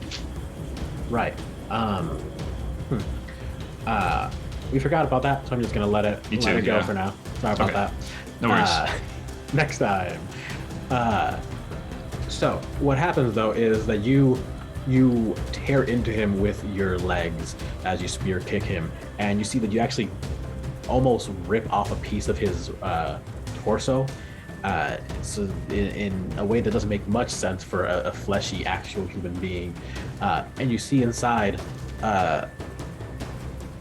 [SPEAKER 1] Right. We forgot about that, so I'm just gonna let it go for now. Sorry about that.
[SPEAKER 2] No worries.
[SPEAKER 1] Next time. So what happens though is that you tear into him with your legs as you spear kick him, and you see that you actually almost rip off a piece of his torso. So in a way that doesn't make much sense for a fleshy actual human being, and you see inside.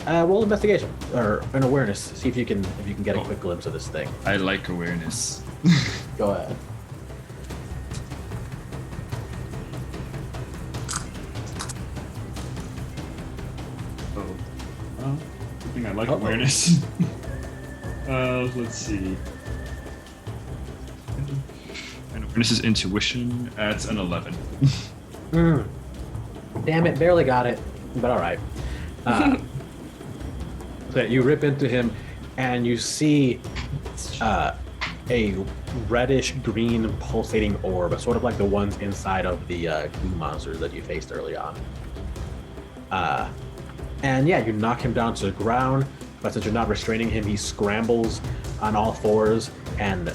[SPEAKER 1] Roll investigation or an awareness. See if you can get a quick glimpse of this thing.
[SPEAKER 2] I like awareness.
[SPEAKER 1] Go ahead.
[SPEAKER 2] I think I like awareness. Let's see. And awareness is intuition. That's an 11.
[SPEAKER 1] Damn it, barely got it, but all right. So you rip into him, and you see a reddish green pulsating orb, sort of like the ones inside of the goo monsters that you faced early on. And yeah, you knock him down to the ground, but since you're not restraining him, he scrambles on all fours and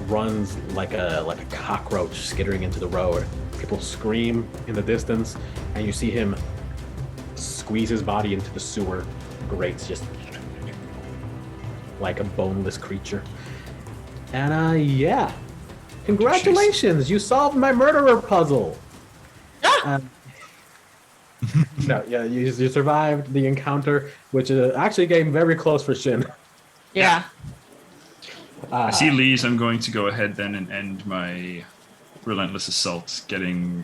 [SPEAKER 1] runs like a cockroach skittering into the road. People scream in the distance, and you see him squeeze his body into the sewer grates, just like a boneless creature. And yeah, congratulations, you solved my murderer puzzle. No, yeah, you survived the encounter, which actually came very close for Shin.
[SPEAKER 3] Yeah.
[SPEAKER 2] I see Lee's. I'm going to go ahead then and end my relentless assault.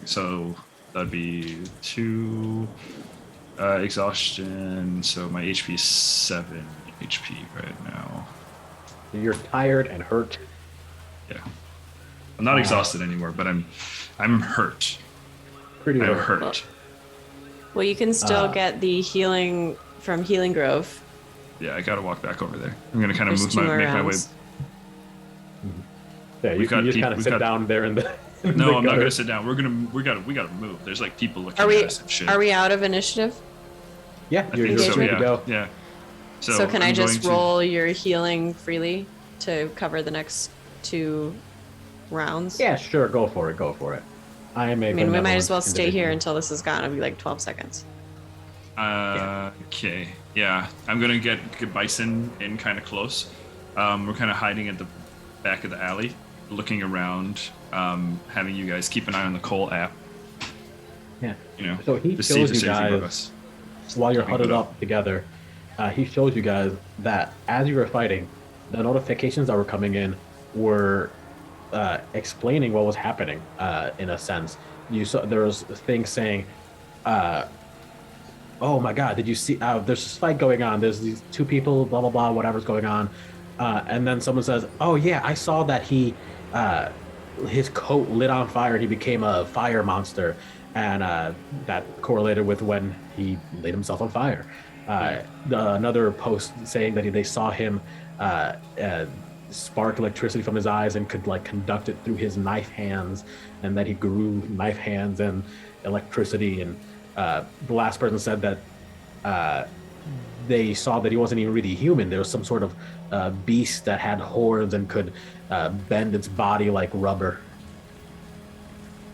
[SPEAKER 2] So that'd be 2 exhaustion. So my HP is 7 HP right now.
[SPEAKER 1] You're tired and hurt.
[SPEAKER 2] Yeah, I'm not exhausted anymore, but I'm hurt.
[SPEAKER 1] Pretty
[SPEAKER 2] I'm
[SPEAKER 1] hurt.
[SPEAKER 2] hurt.
[SPEAKER 3] Well, you can still get the healing from Healing Grove.
[SPEAKER 2] Yeah, I gotta walk back over there. I'm gonna kind of
[SPEAKER 3] There's
[SPEAKER 2] make
[SPEAKER 3] 2 more
[SPEAKER 2] my way.
[SPEAKER 3] rounds.
[SPEAKER 1] Yeah, you just kind of sit down there in the.
[SPEAKER 2] No, I'm not gonna sit down. We gotta move. There's like people looking at us and shit.
[SPEAKER 3] Are we out of initiative?
[SPEAKER 1] Yeah,
[SPEAKER 2] I
[SPEAKER 1] you're
[SPEAKER 2] think so,
[SPEAKER 1] ready to
[SPEAKER 2] yeah.
[SPEAKER 1] go.
[SPEAKER 2] Yeah.
[SPEAKER 3] So can I just roll your healing freely to cover the next 2 rounds?
[SPEAKER 1] Yeah, sure. Go for it. I mean,
[SPEAKER 3] we might as well stay here until this is gone. It'll be like 12 seconds.
[SPEAKER 2] Okay. Yeah, I'm gonna get Bison in kind of close. We're kind of hiding at the back of the alley, looking around, having you guys keep an eye on the Cole app.
[SPEAKER 1] Yeah.
[SPEAKER 2] You know,
[SPEAKER 1] So he
[SPEAKER 2] to see
[SPEAKER 1] shows
[SPEAKER 2] the
[SPEAKER 1] you
[SPEAKER 2] safety of
[SPEAKER 1] guys
[SPEAKER 2] us.
[SPEAKER 1] while you're huddled up together. He shows you guys that as you were fighting, the notifications that were coming in were explaining what was happening. In a sense, you saw there was things saying, "Oh my God, did you see? There's a fight going on. There's these 2 people, blah blah blah, whatever's going on." And then someone says, "Oh yeah, I saw that he, his coat lit on fire and he became a fire monster," and that correlated with when he lit himself on fire. Another post saying that they saw him spark electricity from his eyes and could like conduct it through his knife hands, and that he grew knife hands and electricity, and the last person said that they saw that he wasn't even really human. There was some sort of beast that had horns and could bend its body like rubber.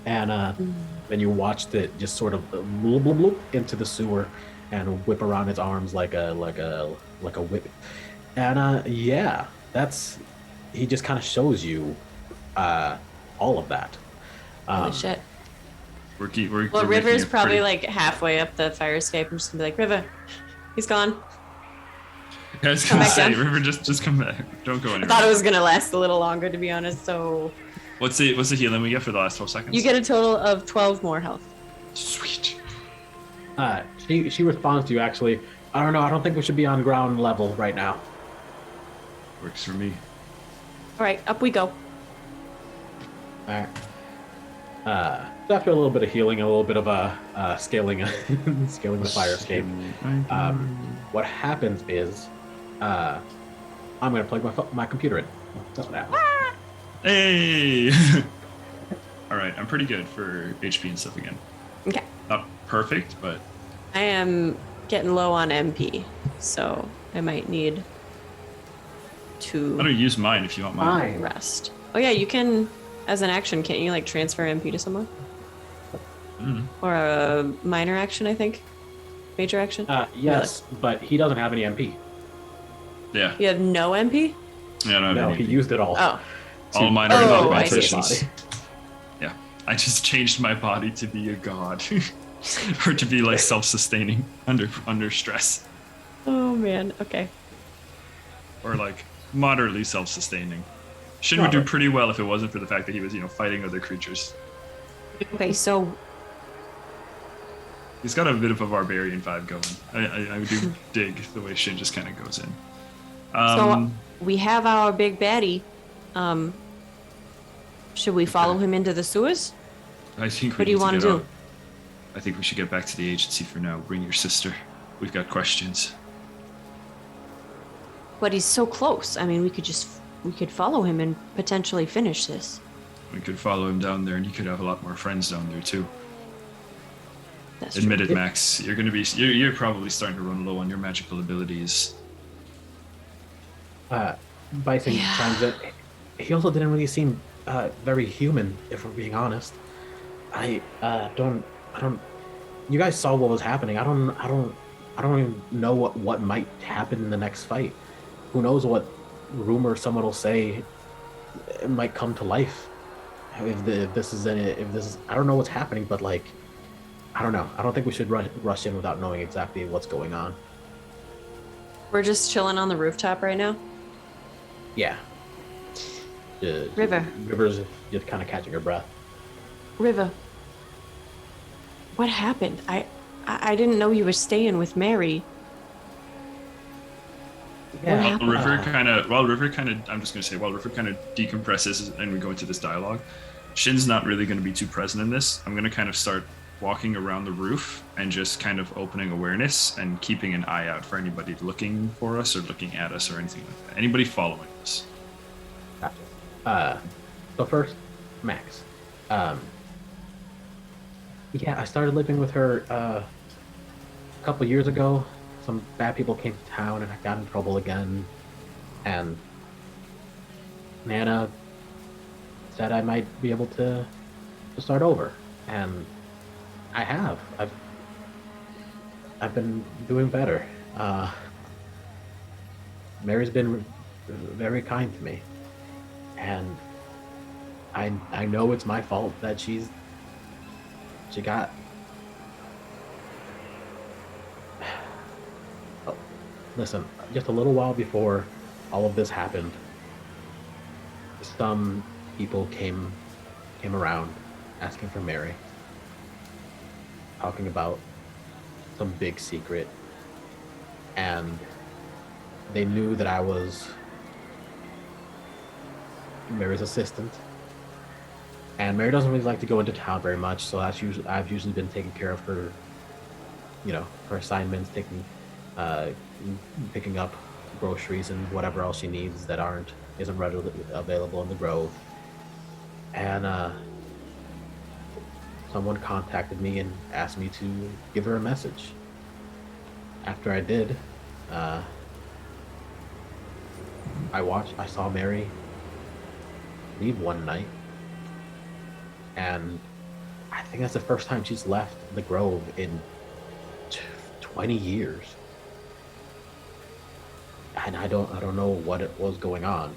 [SPEAKER 1] And then you watched it just sort of bloop, bloop, bloop into the sewer and whip around its arms like a whip. And yeah, he just kind of shows you all of that.
[SPEAKER 3] Holy shit.
[SPEAKER 2] We're
[SPEAKER 3] Well,
[SPEAKER 2] making
[SPEAKER 3] River's
[SPEAKER 2] it
[SPEAKER 3] probably
[SPEAKER 2] pretty-
[SPEAKER 3] like halfway up the fire escape. I'm just gonna be like, River, he's gone.
[SPEAKER 2] Yeah, I was
[SPEAKER 3] Come
[SPEAKER 2] gonna
[SPEAKER 3] back
[SPEAKER 2] say,
[SPEAKER 3] down.
[SPEAKER 2] River, just come back. Don't go
[SPEAKER 3] I
[SPEAKER 2] anywhere.
[SPEAKER 3] thought it was gonna last a little longer, to be honest. So
[SPEAKER 2] What's the healing we get for the last 12 seconds?
[SPEAKER 3] you get a total of 12 more health.
[SPEAKER 2] Sweet.
[SPEAKER 1] She responds to you actually. I don't know. I don't think we should be on ground level right now.
[SPEAKER 2] Works for me.
[SPEAKER 3] All right, up we go.
[SPEAKER 1] All right. So after a little bit of healing, a little bit of scaling, scaling the fire escape. What happens is, I'm gonna plug my computer in. That's what happens.
[SPEAKER 2] Hey! All right, I'm pretty good for HP and stuff again.
[SPEAKER 3] Okay.
[SPEAKER 2] Not perfect, but
[SPEAKER 3] I am getting low on MP, so I might need
[SPEAKER 2] I
[SPEAKER 3] to
[SPEAKER 2] don't use mine if you want mine.
[SPEAKER 1] Fine.
[SPEAKER 3] rest. Oh yeah, you can, as an action, can't you like transfer MP to someone?
[SPEAKER 2] Mm.
[SPEAKER 3] Or a minor action, I think. Major action.
[SPEAKER 1] Yes, but he doesn't have any MP.
[SPEAKER 2] Yeah.
[SPEAKER 3] You have no MP?
[SPEAKER 2] Yeah, I don't have
[SPEAKER 1] No,
[SPEAKER 2] any
[SPEAKER 1] he
[SPEAKER 2] MP.
[SPEAKER 1] used it all.
[SPEAKER 3] Oh,
[SPEAKER 2] All mine are
[SPEAKER 3] Oh,
[SPEAKER 2] about
[SPEAKER 3] I
[SPEAKER 2] my
[SPEAKER 3] see.
[SPEAKER 2] positions. Yeah. I just changed my body to be a god. Or to be like self-sustaining under stress.
[SPEAKER 3] oh man. Okay.
[SPEAKER 2] Or like moderately self-sustaining. Shin would do
[SPEAKER 1] Moderate.
[SPEAKER 2] pretty well if it wasn't for the fact that he was, fighting other creatures.
[SPEAKER 3] Okay, so
[SPEAKER 2] He's got a bit of a barbarian vibe going. I do dig the way Shin just kind of goes in.
[SPEAKER 3] we have our big baddie. Should we follow him into the sewers?
[SPEAKER 2] I think
[SPEAKER 3] What do you
[SPEAKER 2] want
[SPEAKER 3] want to do?
[SPEAKER 2] I think we should get back to the agency for now. Bring your sister. We've got questions.
[SPEAKER 3] But he's so close. I mean, we could follow him and potentially finish this.
[SPEAKER 2] We could follow him down there, and you could have a lot more friends down there too.
[SPEAKER 3] That's
[SPEAKER 2] Admit
[SPEAKER 3] true.
[SPEAKER 2] it, Max. You're probably starting to run low on your magical abilities.
[SPEAKER 1] Bison
[SPEAKER 3] Yeah.
[SPEAKER 1] chimes in. He also didn't really seem very human, if we're being honest. I don't. You guys saw what was happening. I don't even know what might happen in the next fight. Who knows what rumor someone will say it might come to life. If this is, I don't know what's happening, but like, I don't know. I don't think we should rush in without knowing exactly what's going on.
[SPEAKER 3] We're just chilling on the rooftop right now.
[SPEAKER 1] Yeah. River's just kind of catching her breath.
[SPEAKER 3] River, what happened? I didn't know you were staying with Mary.
[SPEAKER 1] Yeah.
[SPEAKER 3] What happened?
[SPEAKER 2] While River kind of decompresses and we go into this dialogue, Shin's not really going to be too present in this. I'm going to kind of start walking around the roof and just kind of opening awareness and keeping an eye out for anybody looking for us or looking at us or anything like that. Anybody following us.
[SPEAKER 1] Gotcha. So first, Max. Yeah, I started living with her a couple years ago. Some bad people came to town and I got in trouble again. And Nana said I might be able to start over. And I have. I've been doing better. Mary's been very kind to me. And I know it's my fault that she got. Oh, listen, just a little while before all of this happened, some people came around asking for Mary, talking about some big secret, and they knew that I was Mary's assistant. And Mary doesn't really like to go into town very much, so I've usually been taking care of her, her assignments, picking up groceries and whatever else she needs that isn't readily available in the grove. And someone contacted me and asked me to give her a message. After I did, uh, I saw Mary leave one night, and I think that's the first time she's left the Grove in 20 years. And I don't know what it was going on.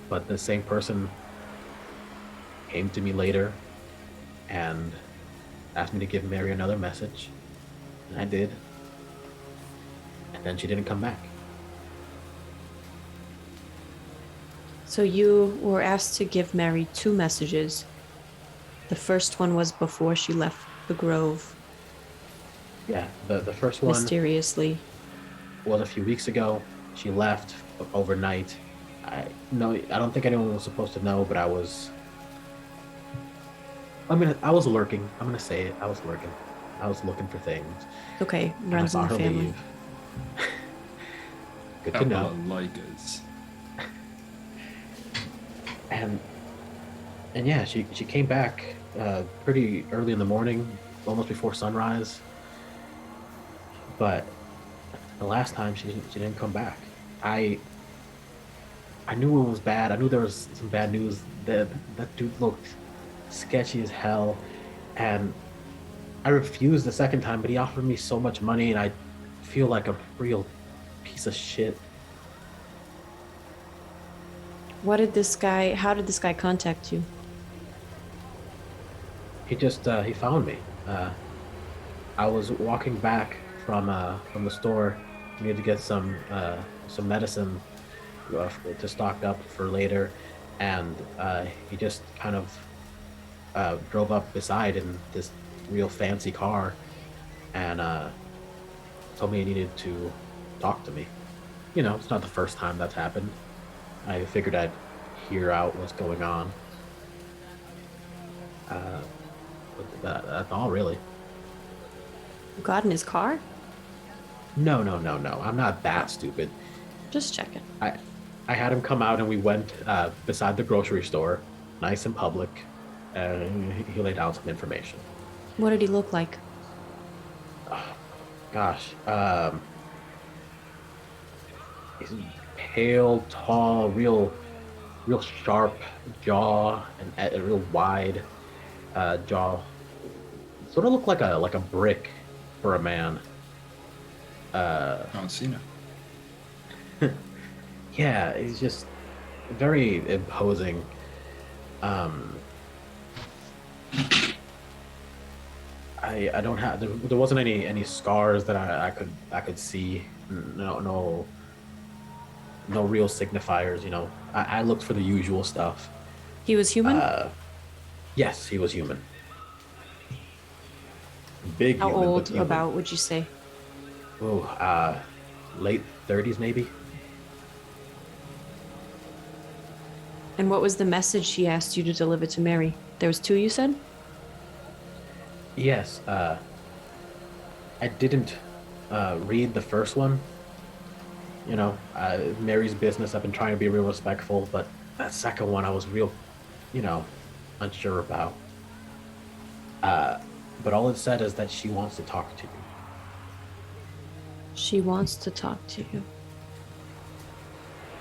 [SPEAKER 1] But the same person came to me later and asked me to give Mary another message. And I did. And then she didn't come back.
[SPEAKER 3] So you were asked to give Mary 2 messages. The first one was before she left the Grove.
[SPEAKER 1] Yeah, the first one
[SPEAKER 3] Mysteriously.
[SPEAKER 1] was a few weeks ago. She left overnight. I don't think anyone was supposed to know, but I was lurking. I'm gonna say it. I was lurking. I was looking for things.
[SPEAKER 3] Okay,
[SPEAKER 1] And I
[SPEAKER 3] runs in
[SPEAKER 1] saw
[SPEAKER 3] the
[SPEAKER 1] her
[SPEAKER 3] family.
[SPEAKER 1] leave. Good to know.
[SPEAKER 2] Ligas.
[SPEAKER 1] And yeah, she came back pretty early in the morning, almost before sunrise. But the last time she didn't come back. I knew it was bad. I knew there was some bad news. That dude looked sketchy as hell, and I refused the second time. But he offered me so much money, and I feel like a real piece of shit.
[SPEAKER 3] How did this guy contact you?
[SPEAKER 1] He just he found me. I was walking back from the store. I needed to get some medicine to stock up for later, and he just kind of drove up beside in this real fancy car, and told me he needed to talk to me. You know, it's not the first time that's happened. I figured I'd hear out what's going on. But that's all, really.
[SPEAKER 3] You got in his car?
[SPEAKER 1] No. I'm not that stupid.
[SPEAKER 3] Just checking.
[SPEAKER 1] I had him come out and we went beside the grocery store, nice and public, and he laid out some information.
[SPEAKER 3] What did he look like?
[SPEAKER 1] Gosh, he's pale, tall, real sharp jaw and a real wide jaw. Sort of looked like a brick for a man.
[SPEAKER 2] John Cena.
[SPEAKER 1] Yeah, he's just very imposing. I don't have there wasn't any scars that I could see. No real signifiers. You know, I looked for the usual stuff.
[SPEAKER 3] He was human?
[SPEAKER 1] Yes, he was human. Big
[SPEAKER 3] How
[SPEAKER 1] human. but
[SPEAKER 3] old,
[SPEAKER 1] human.
[SPEAKER 3] about, would you say?
[SPEAKER 1] Oh, late 30s maybe.
[SPEAKER 3] And what was the message he asked you to deliver to Mary? There was 2, you said?
[SPEAKER 1] Yes, I didn't read the first one. You know, Mary's business, I've been trying to be real respectful, but that second one I was real, unsure about. But all it said is that she wants to talk to you.
[SPEAKER 3] She wants to talk to you.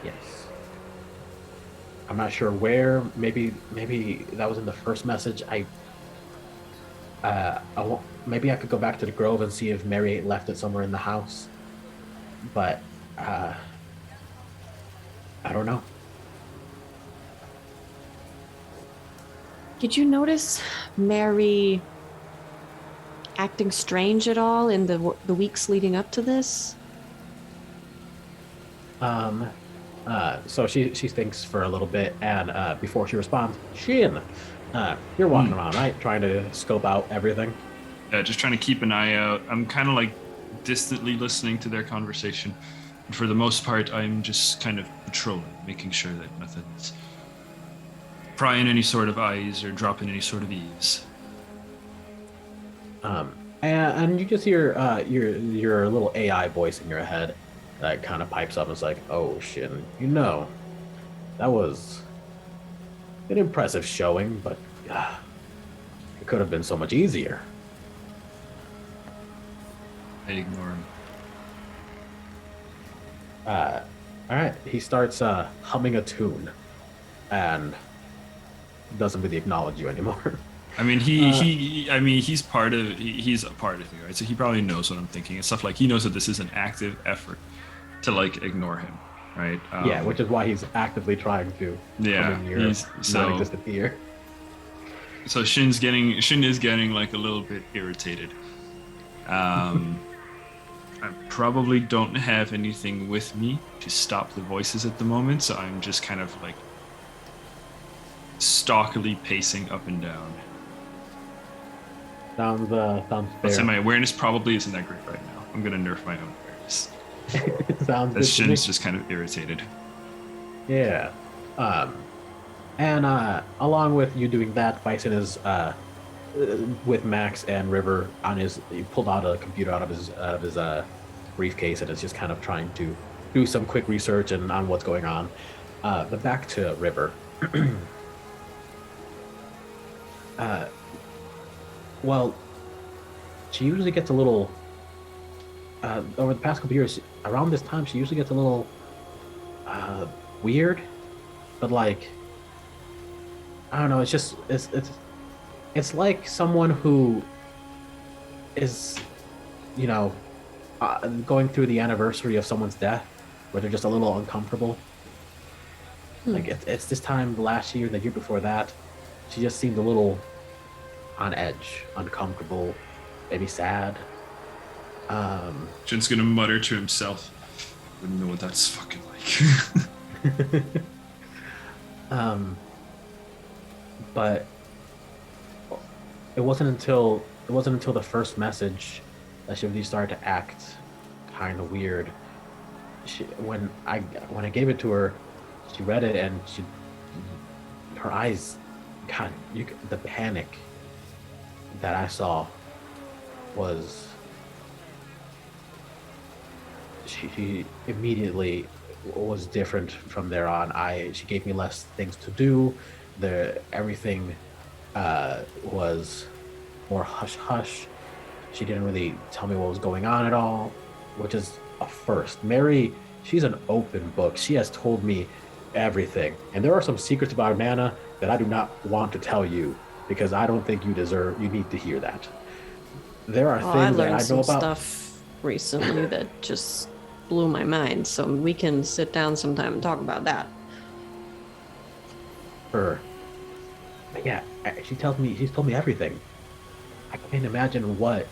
[SPEAKER 1] Yes. I'm not sure where. Maybe that was in the first message. Maybe I could go back to the Grove and see if Mary left it somewhere in the house. But I don't know.
[SPEAKER 3] Did you notice Mary acting strange at all in the weeks leading up to this?
[SPEAKER 1] So she thinks for a little bit, and before she responds, Shin, you're walking around, right? Trying to scope out everything.
[SPEAKER 2] Yeah, just trying to keep an eye out. I'm kind of like distantly listening to their conversation. But for the most part, I'm just kind of patrolling, making sure that nothing's prying any sort of eyes or dropping any sort of eaves.
[SPEAKER 1] And you just hear your little AI voice in your head that kind of pipes up and is like, "Oh, Shin, that was an impressive showing, but Yeah, it could have been so much easier.
[SPEAKER 2] I ignore him.
[SPEAKER 1] All right, he starts humming a tune, and doesn't really acknowledge you anymore.
[SPEAKER 2] I mean, he's part of he's a part of me, right? So he probably knows what I'm thinking and stuff. Like he knows that this is an active effort to like ignore him, right?
[SPEAKER 1] Yeah, which is why he's actively trying to come in your non-existent ear.
[SPEAKER 2] So Shin is getting like a little bit irritated. I probably don't have anything with me to stop the voices at the moment, so I'm just kind of like stalkily pacing up and down.
[SPEAKER 1] Sounds fair.
[SPEAKER 2] I'd say my awareness probably isn't that great right now. I'm gonna nerf my own awareness.
[SPEAKER 1] Sounds good.
[SPEAKER 2] Shin's just kind of irritated.
[SPEAKER 1] Yeah. And along with you doing that, Bison is with Max and River on he pulled out a computer out of his briefcase and is just kind of trying to do some quick research on what's going on. But back to River. Well, she usually gets a little over the past couple years. Around this time, she usually gets a little weird, but like I don't know. It's just it's like someone who is, going through the anniversary of someone's death, where they're just a little uncomfortable. Like it's this time last year, the year before that, she just seemed a little on edge, uncomfortable, maybe sad.
[SPEAKER 2] Jin's gonna mutter to himself. Wouldn't know what that's fucking like.
[SPEAKER 1] But it wasn't until the first message that she really started to act kind of weird. When I gave it to her, she read it and her eyes, God, the panic that I saw was she immediately was different from there on. She gave me less things to do. Everything was more hush hush. She didn't really tell me what was going on at all, which is a first. Mary, she's an open book. She has told me everything, and there are some secrets about Nana that I do not want to tell you because I don't think you need to hear that. There are things that I know about.
[SPEAKER 3] Stuff recently that just blew my mind, so we can sit down sometime and talk about that.
[SPEAKER 1] But yeah, she's told me everything. I can't imagine what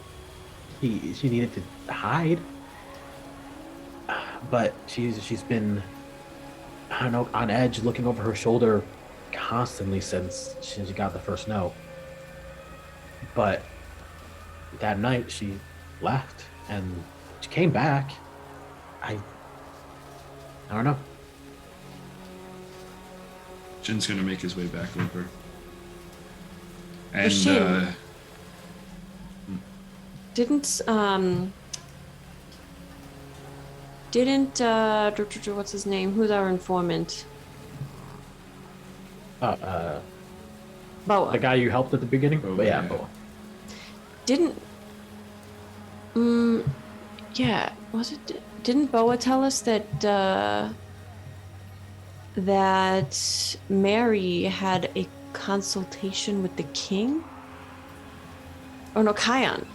[SPEAKER 1] she needed to hide. But she's been, I don't know, on edge, looking over her shoulder constantly since she got the first no. But that night she left and she came back. I don't know.
[SPEAKER 2] Jin's gonna make his way back over. And
[SPEAKER 3] didn't what's his name? Who's our informant? Boa.
[SPEAKER 1] The guy you helped at the beginning?
[SPEAKER 2] Oh,
[SPEAKER 1] but yeah,
[SPEAKER 2] yeah.
[SPEAKER 1] Boa.
[SPEAKER 3] Didn't Boa tell us that that Mary had a consultation with the king? Or no, Kion.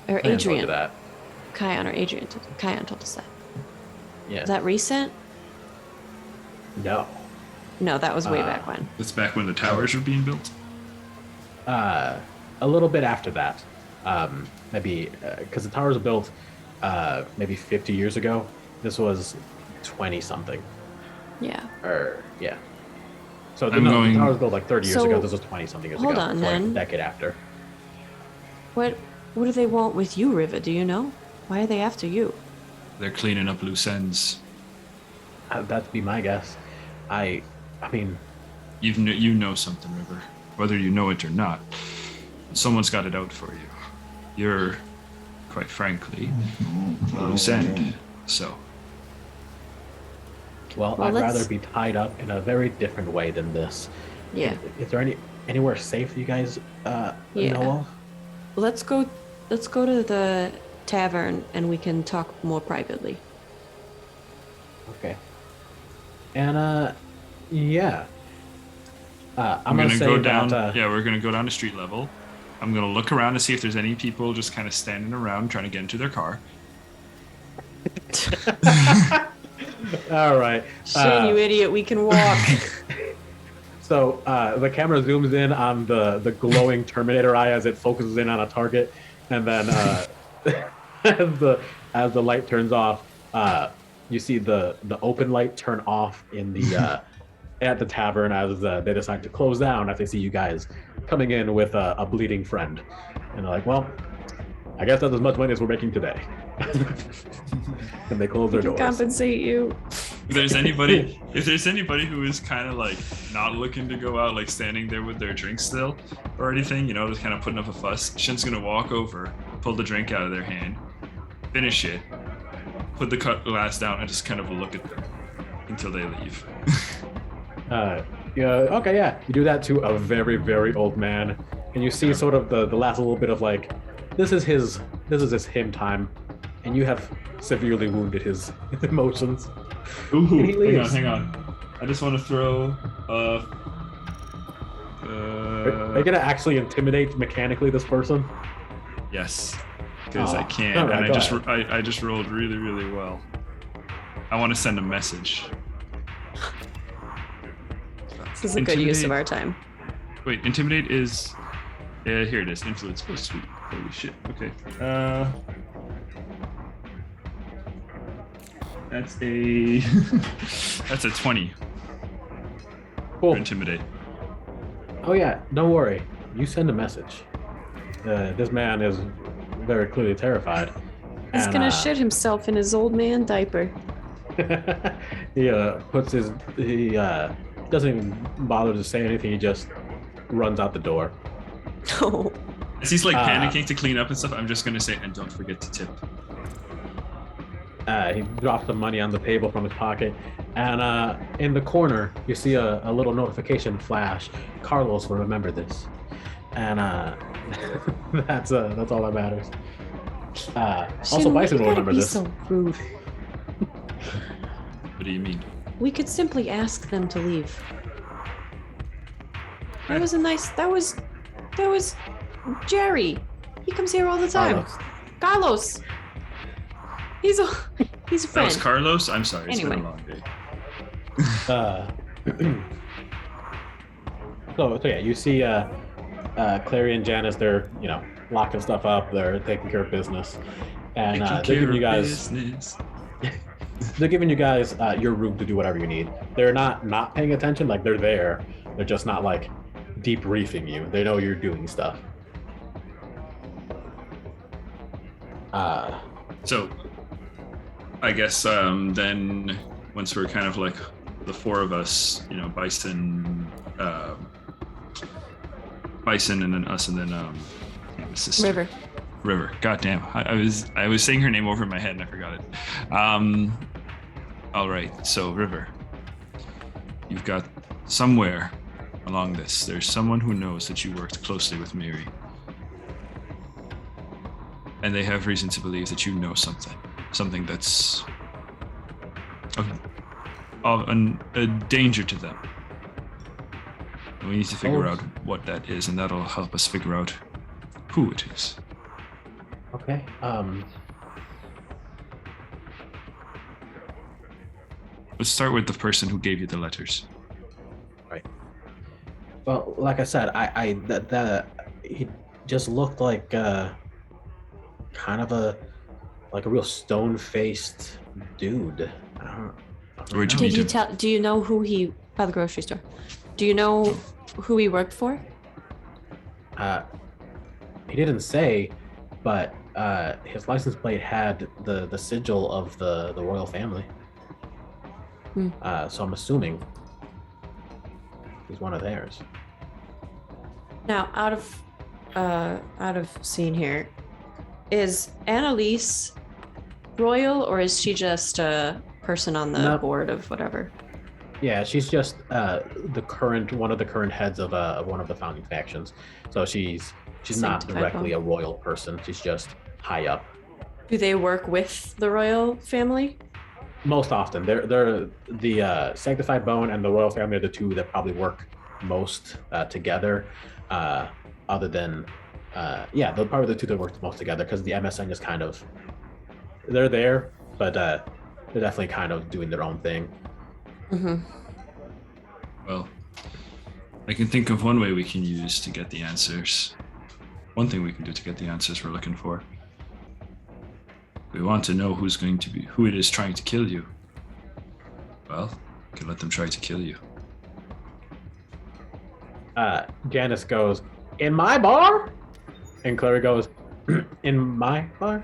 [SPEAKER 3] Or Adrian.
[SPEAKER 1] That.
[SPEAKER 3] Kion or Adrian. Kion told us that.
[SPEAKER 1] Yeah.
[SPEAKER 3] Is that recent?
[SPEAKER 1] No.
[SPEAKER 3] No, that was way back when.
[SPEAKER 2] that's back when the towers were being built.
[SPEAKER 1] A little bit after that. Maybe because the towers were built maybe 50 years ago. This was 20 something.
[SPEAKER 3] Yeah.
[SPEAKER 1] Yeah. So the towers were built like 30 years ago. This was 20 something years ago.
[SPEAKER 3] Hold on, then.
[SPEAKER 1] Like a decade after.
[SPEAKER 3] What do they want with you, Riva? Do you know? Why are they after you?
[SPEAKER 2] They're cleaning up loose ends.
[SPEAKER 1] That'd be my guess. I mean,
[SPEAKER 2] You know something, River. Whether you know it or not, someone's got it out for you. You're, quite frankly, a loose end. So.
[SPEAKER 1] Well, I'd rather be tied up in a very different way than this.
[SPEAKER 3] Yeah.
[SPEAKER 1] Is there anywhere safe you guys
[SPEAKER 3] Yeah.
[SPEAKER 1] know of?
[SPEAKER 3] Let's go to the tavern and we can talk more privately.
[SPEAKER 1] Okay. And yeah. I'm
[SPEAKER 2] I'm
[SPEAKER 1] gonna
[SPEAKER 2] gonna
[SPEAKER 1] say
[SPEAKER 2] go down.
[SPEAKER 1] that.
[SPEAKER 2] Yeah, we're gonna go down to street level. I'm gonna look around to see if there's any people just kind of standing around trying to get into their car.
[SPEAKER 1] All right.
[SPEAKER 3] Shane, you idiot, we can walk.
[SPEAKER 1] So the camera zooms in on the glowing Terminator eye as it focuses in on a target, and then as the light turns off, you see the open light turn off in the at the tavern as they decide to close down as they see you guys coming in with a bleeding friend, and they're like, "Well, I guess that's as much money as we're making today." And they close their
[SPEAKER 3] We can
[SPEAKER 1] doors.
[SPEAKER 3] compensate you.
[SPEAKER 2] If there's anybody who is kind of like not looking to go out, like standing there with their drink still or anything, just kind of putting up a fuss, Shin's gonna walk over, pull the drink out of their hand, finish it, put the glass down, and just kind of look at them until they leave.
[SPEAKER 1] Yeah. Okay. Yeah. You do that to a very, very old man, and you see sort of the last little bit of like, this is his him time, and you have severely wounded his emotions.
[SPEAKER 2] Ooh,
[SPEAKER 1] And he leaves.
[SPEAKER 2] hang on. I just want to throw.
[SPEAKER 1] Are you gonna actually intimidate mechanically this person?
[SPEAKER 2] Yes, because I
[SPEAKER 1] Oh,
[SPEAKER 2] can,
[SPEAKER 1] all right,
[SPEAKER 2] and
[SPEAKER 1] go
[SPEAKER 2] I just rolled really, really well. I want to send a message.
[SPEAKER 3] This is a good use of our time.
[SPEAKER 2] Wait, intimidate is. Here it is. Influence. Oh, sweet. Holy shit. Okay. That's a. That's a 20
[SPEAKER 1] Cool.
[SPEAKER 2] for intimidate.
[SPEAKER 1] Oh yeah. Don't worry. You send a message. This man is very clearly terrified.
[SPEAKER 3] He's
[SPEAKER 1] and,
[SPEAKER 3] gonna shit himself in his old man diaper.
[SPEAKER 1] He doesn't even bother to say anything. He just runs out the door.
[SPEAKER 3] Oh.
[SPEAKER 2] As he's like panicking to clean up and stuff, I'm just gonna say, and don't forget to tip.
[SPEAKER 1] He drops some money on the table from his pocket, and in the corner you see a little notification flash. Carlos will remember this, and that's all that matters. Also,
[SPEAKER 3] Shin,
[SPEAKER 1] Bison will
[SPEAKER 3] you gotta
[SPEAKER 1] remember
[SPEAKER 3] be
[SPEAKER 1] this.
[SPEAKER 3] so rude.
[SPEAKER 2] What do you mean?
[SPEAKER 3] We could simply ask them to leave. That was a nice. That was Jerry. He comes here all the time. Carlos. He's a
[SPEAKER 2] That was
[SPEAKER 3] friend.
[SPEAKER 2] Carlos? I'm sorry, it's
[SPEAKER 3] Anyway.
[SPEAKER 2] been a long day.
[SPEAKER 1] So yeah, you see Clary and Janice. They're locking stuff up. They're taking care of business, and they're giving you guys. They're giving you guys your room to do whatever you need. They're not paying attention. Like they're there. They're just not like debriefing you. They know you're doing stuff.
[SPEAKER 2] So, I guess then once we're kind of like the four of us, Bison, and then us, and then the sister. River. Goddamn, I was saying her name over in my head and I forgot it. All right, so River, you've got somewhere along this. There's someone who knows that you worked closely with Miri, and they have reason to believe that you know something that's of a danger to them. And we need to figure out what that is, and that'll help us figure out who it is.
[SPEAKER 1] Okay.
[SPEAKER 2] Let's start with the person who gave you the letters.
[SPEAKER 1] Right. Well, like I said, he just looked like kind of a real stone-faced dude. I don't know.
[SPEAKER 3] Do you know who he by the grocery store? Do you know who he worked for?
[SPEAKER 1] He didn't say, but his license plate had the sigil of the royal family. So I'm assuming he's one of theirs.
[SPEAKER 3] Now, out of scene here, is Annalise royal or is she just a person on the board of whatever?
[SPEAKER 1] Yeah, she's just one of the current heads of one of the founding factions. So she's not
[SPEAKER 3] Sanctified
[SPEAKER 1] directly
[SPEAKER 3] bone.
[SPEAKER 1] a royal person. She's just high up.
[SPEAKER 3] Do they work with the royal family?
[SPEAKER 1] Most often, they're the sanctified bone and the royal family are the two that probably work most together. Other than, yeah, they're probably the two that work the most together because the MSN just kind of they're there, but they're definitely kind of doing their own thing.
[SPEAKER 3] Mm-hmm.
[SPEAKER 2] Well, I can think of one way we can use to get the answers. One thing we can do to get the answers we're looking for. We want to know who it is trying to kill you. Well, we can let them try to kill you.
[SPEAKER 1] Janice goes, "In my bar?" And Clary goes, "In my bar?"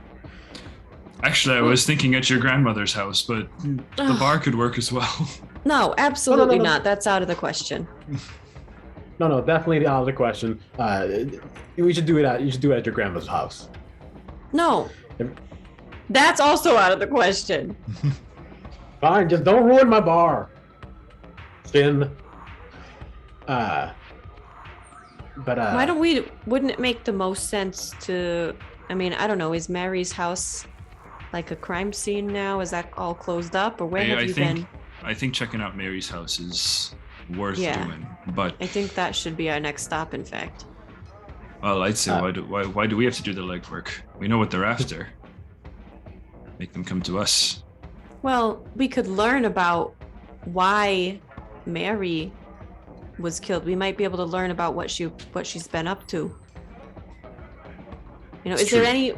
[SPEAKER 2] Actually, I was thinking at your grandmother's house, but the bar could work as well.
[SPEAKER 3] No, absolutely
[SPEAKER 1] No.
[SPEAKER 3] not. That's out of the question.
[SPEAKER 1] No, definitely out of the question. You should do it at your grandma's house.
[SPEAKER 3] No. That's also out of the question.
[SPEAKER 1] Fine, just don't ruin my bar. Finn.
[SPEAKER 3] Wouldn't it make the most sense to, I mean, I don't know, is Mary's house like a crime scene now? Is that all closed up, or where have you been?
[SPEAKER 2] I think checking out Mary's house is worth
[SPEAKER 3] Yeah.
[SPEAKER 2] doing, but
[SPEAKER 3] I think that should be our next stop, in fact.
[SPEAKER 2] well, I'd say why do we have to do the legwork? We know what they're after. Make them come to us.
[SPEAKER 3] Well, we could learn about why Mary was killed. We might be able to learn about what she's been up to. You know,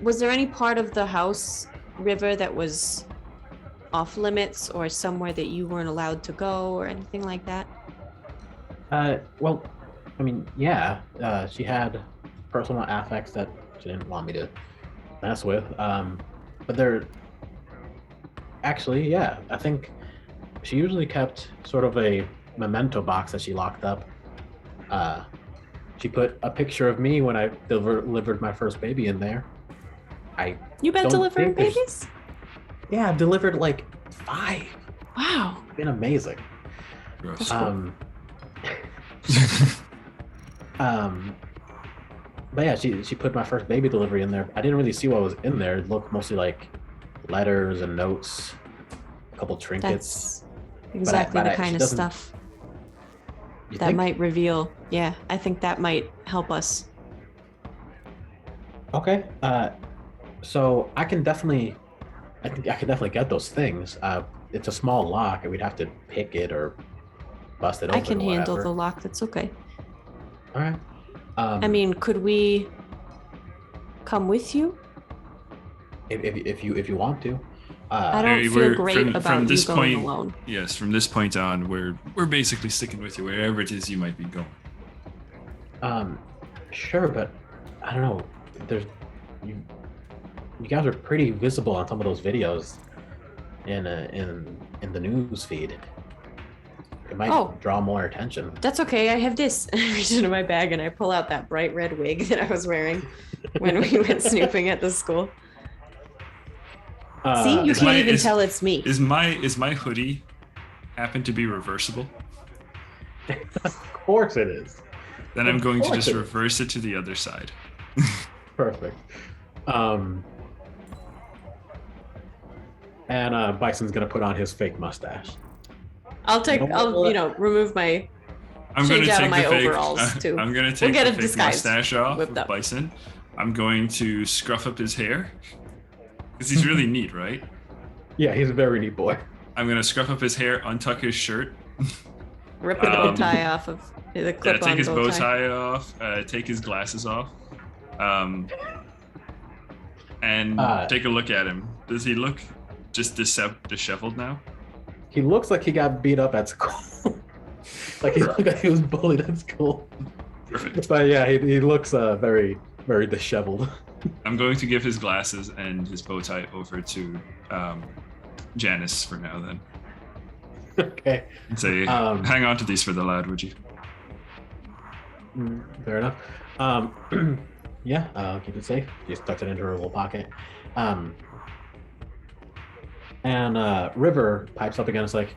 [SPEAKER 3] was there any part of the house, River, that was off limits or somewhere that you weren't allowed to go or anything like that?
[SPEAKER 1] Well, I mean, yeah, she had personal affects that she didn't want me to mess with. But they're actually, yeah, I think she usually kept sort of a memento box that she locked up. She put a picture of me when I delivered my first baby in there.
[SPEAKER 3] You've been
[SPEAKER 1] don't
[SPEAKER 3] delivering
[SPEAKER 1] think there's-
[SPEAKER 3] babies?
[SPEAKER 1] Yeah, I've delivered like 5.
[SPEAKER 3] Wow.
[SPEAKER 1] It's been amazing.
[SPEAKER 2] Gross.
[SPEAKER 1] But yeah, she put my first baby delivery in there. I didn't really see what was in there. It looked mostly like letters and notes, a couple trinkets.
[SPEAKER 3] That's exactly the kind
[SPEAKER 1] she
[SPEAKER 3] of
[SPEAKER 1] doesn't-
[SPEAKER 3] stuff
[SPEAKER 1] You
[SPEAKER 3] that
[SPEAKER 1] think?
[SPEAKER 3] might reveal. Yeah, I think that might help us.
[SPEAKER 1] Okay. So I can definitely get those things. It's a small lock, and we'd have to pick it or bust it open.
[SPEAKER 3] I can
[SPEAKER 1] or
[SPEAKER 3] handle
[SPEAKER 1] whatever.
[SPEAKER 3] the lock. That's okay.
[SPEAKER 1] All right.
[SPEAKER 3] I mean, could we come with you?
[SPEAKER 1] if you want to.
[SPEAKER 3] I don't
[SPEAKER 2] Mary,
[SPEAKER 3] feel great about
[SPEAKER 2] from
[SPEAKER 3] you
[SPEAKER 2] this
[SPEAKER 3] going
[SPEAKER 2] point,
[SPEAKER 3] alone.
[SPEAKER 2] Yes, from this point on, we're basically sticking with you wherever it is you might be going.
[SPEAKER 1] Sure, but I don't know. You guys are pretty visible on some of those videos in the news feed. It might draw more attention.
[SPEAKER 3] That's okay. I have this. I reach into my bag and I pull out that bright red wig that I was wearing when we went snooping at the school. See, you can't even tell it's me.
[SPEAKER 2] Is my hoodie happen to be reversible?
[SPEAKER 1] Of course it is.
[SPEAKER 2] Then I'm
[SPEAKER 1] Of
[SPEAKER 2] going to
[SPEAKER 1] course
[SPEAKER 2] just
[SPEAKER 1] it is.
[SPEAKER 2] reverse it to the other side.
[SPEAKER 1] Perfect. And Bison's gonna put on his fake mustache.
[SPEAKER 3] I'll remove my
[SPEAKER 2] I'm going
[SPEAKER 3] change
[SPEAKER 2] to
[SPEAKER 3] out
[SPEAKER 2] take
[SPEAKER 3] of my
[SPEAKER 2] the fake.
[SPEAKER 3] overalls, too.
[SPEAKER 2] I'm going to
[SPEAKER 3] We'll
[SPEAKER 2] take
[SPEAKER 3] get
[SPEAKER 2] the
[SPEAKER 3] a
[SPEAKER 2] fake
[SPEAKER 3] disguise
[SPEAKER 2] mustache off
[SPEAKER 3] whipped
[SPEAKER 2] of
[SPEAKER 3] up.
[SPEAKER 2] Bison. I'm going to scruff up his hair because he's really neat, right?
[SPEAKER 1] Yeah, he's a very neat boy.
[SPEAKER 2] I'm going to scruff up his hair, untuck his shirt,
[SPEAKER 3] rip the bow tie off of the clip-on
[SPEAKER 2] take his
[SPEAKER 3] bow
[SPEAKER 2] bow
[SPEAKER 3] tie.
[SPEAKER 2] tie off, take his glasses off, and take a look at him. Does he look just disheveled now?
[SPEAKER 1] He looks like he got beat up at school. Like he looked like he was bullied at school.
[SPEAKER 2] Perfect.
[SPEAKER 1] But yeah, he looks very, very disheveled.
[SPEAKER 2] I'm going to give his glasses and his bow tie over to Janice for now, then.
[SPEAKER 1] Okay.
[SPEAKER 2] And say, hang on to these for the lad, would you?
[SPEAKER 1] Fair enough. Yeah, I'll keep it safe. Just tucks it into her little pocket. And River pipes up again. It's like,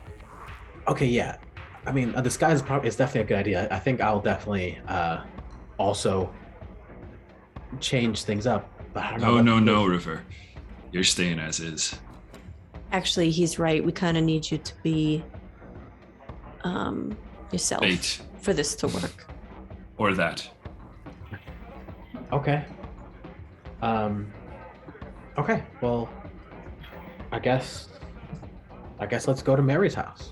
[SPEAKER 1] okay, yeah, I mean, a disguise is definitely a good idea. I think I'll definitely also change things up. But I don't know
[SPEAKER 2] No,
[SPEAKER 1] what.
[SPEAKER 2] no, no, River. You're staying as is.
[SPEAKER 3] Actually, he's right. We kind of need you to be yourself
[SPEAKER 2] Bait.
[SPEAKER 3] for this to work.
[SPEAKER 2] Or that.
[SPEAKER 1] Okay. Okay. Well, I guess let's go to Mary's house.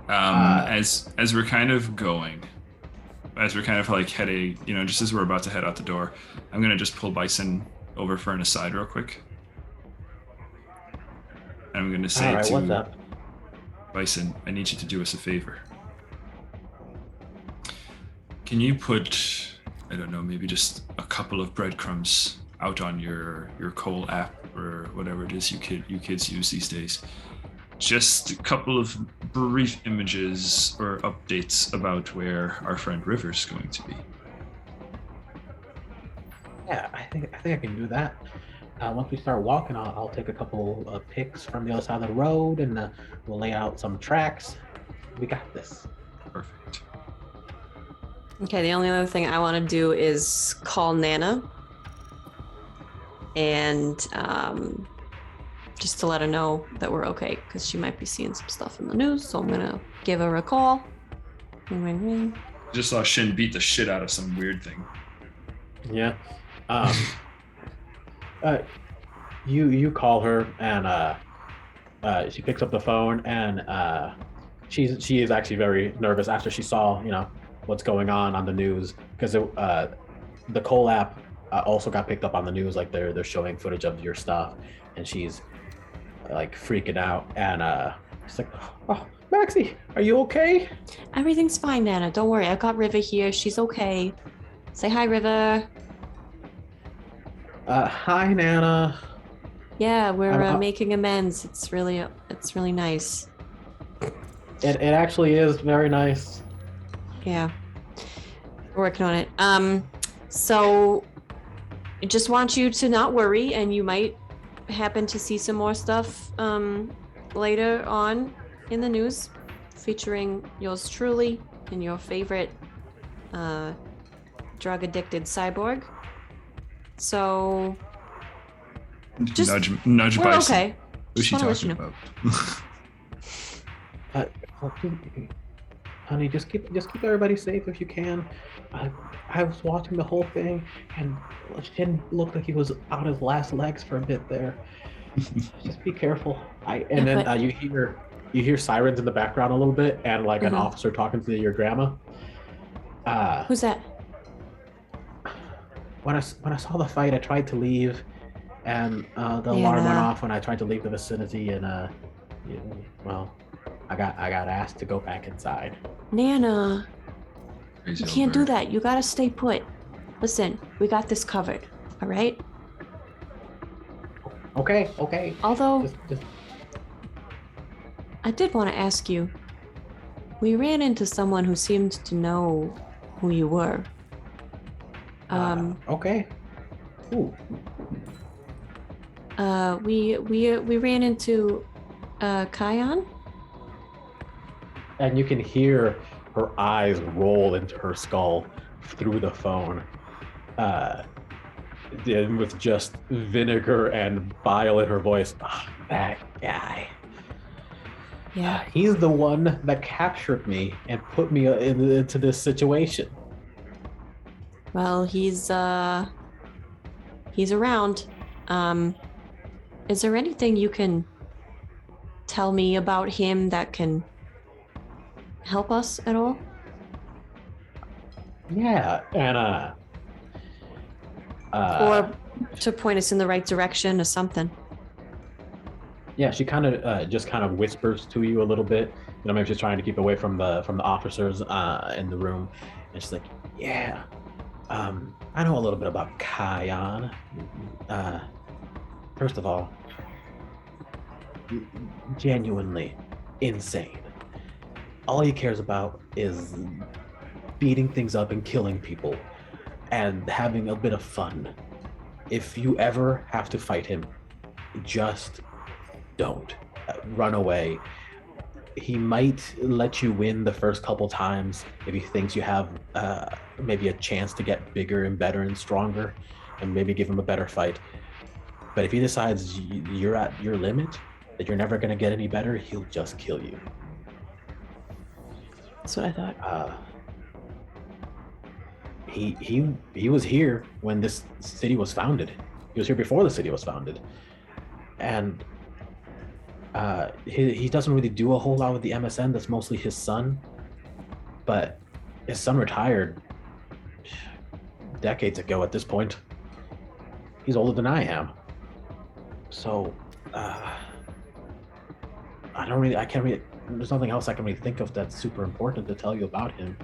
[SPEAKER 2] As we're kind of going, as we're kind of like heading, just as we're about to head out the door, I'm gonna just pull Bison over for an aside real quick. And I'm gonna say
[SPEAKER 1] All right, what's
[SPEAKER 2] to
[SPEAKER 1] up?
[SPEAKER 2] Bison, I need you to do us a favor. Can you put, I don't know, maybe just a couple of breadcrumbs out on your Cole app or whatever it is you kids use these days? Just a couple of brief images or updates about where our friend River's going to be.
[SPEAKER 1] Yeah, I think I can do that. Once we start walking, I'll take a couple of pics from the other side of the road, and we'll lay out some tracks. We got this.
[SPEAKER 2] Perfect.
[SPEAKER 3] Okay, the only other thing I want to do is call Nana and just to let her know that we're okay, because she might be seeing some stuff in the news. So I'm gonna give her a call. Ring, ring, ring.
[SPEAKER 2] Just saw Shin beat the shit out of some weird thing.
[SPEAKER 1] Yeah. You call her, and she picks up the phone, and she is actually very nervous after she saw what's going on the news, because the Cole app also got picked up on the news. Like they're showing footage of your stuff, and she's like freaking out, and she's like, "Oh, Maxie, are you okay?"
[SPEAKER 3] Everything's fine, Nana. Don't worry. I got River here. She's okay. Say hi, River.
[SPEAKER 1] Hi, Nana.
[SPEAKER 3] Yeah, we're making amends. It's really nice.
[SPEAKER 1] It actually is very nice.
[SPEAKER 3] Yeah, we're working on it. So I just want you to not worry, and you might happen to see some more stuff later on in the news featuring yours truly and your favorite drug-addicted cyborg. So just
[SPEAKER 2] nudge
[SPEAKER 3] we're
[SPEAKER 2] Bison.
[SPEAKER 3] okay.
[SPEAKER 2] Who's she
[SPEAKER 3] Just
[SPEAKER 2] talking
[SPEAKER 3] wanna
[SPEAKER 2] about?
[SPEAKER 1] Honey, just keep everybody safe if you can. I was watching the whole thing, and it didn't look like he was on his last legs for a bit there. Just be careful. You hear sirens in the background a little bit, and like an officer talking to your grandma.
[SPEAKER 3] Who's that?
[SPEAKER 1] When I saw the fight, I tried to leave, and the alarm went off when I tried to leave the vicinity, and I got asked to go back inside.
[SPEAKER 3] Nana,
[SPEAKER 2] Crazy
[SPEAKER 3] you
[SPEAKER 2] old
[SPEAKER 3] can't do
[SPEAKER 2] bird.
[SPEAKER 3] that. You gotta stay put. Listen, we got this covered. All right.
[SPEAKER 1] Okay.
[SPEAKER 3] Although
[SPEAKER 1] Just
[SPEAKER 3] I did want to ask you, we ran into someone who seemed to know who you were.
[SPEAKER 1] okay. Ooh.
[SPEAKER 3] We ran into Kion.
[SPEAKER 1] And you can hear her eyes roll into her skull through the phone, with just vinegar and bile in her voice. Oh, that guy.
[SPEAKER 3] Yeah.
[SPEAKER 1] He's the one that captured me and put me into this situation.
[SPEAKER 3] Well, he's around. Is there anything you can tell me about him that can help us at all?
[SPEAKER 1] Yeah, and
[SPEAKER 3] Or to point us in the right direction or something?
[SPEAKER 1] yeah, she kind of just kind of whispers to you a little bit. Maybe she's trying to keep away from the officers in the room, and she's like, "Yeah, I know a little bit about Kion. First of all, genuinely insane. All he cares about is beating things up and killing people and having a bit of fun. If you ever have to fight him, just don't. Run away. he might let you win the first couple times if he thinks you have maybe a chance to get bigger and better and stronger, and maybe give him a better fight. But if he decides you're at your limit, that you're never going to get any better, he'll just kill you.
[SPEAKER 3] That's what I thought.
[SPEAKER 1] He was here when this city was founded. He was here before the city was founded, and he doesn't really do a whole lot with the MSN. That's mostly his son, but his son retired decades ago. At this point, he's older than I am. So I can't really. There's nothing else I can really think of that's super important to tell you about him.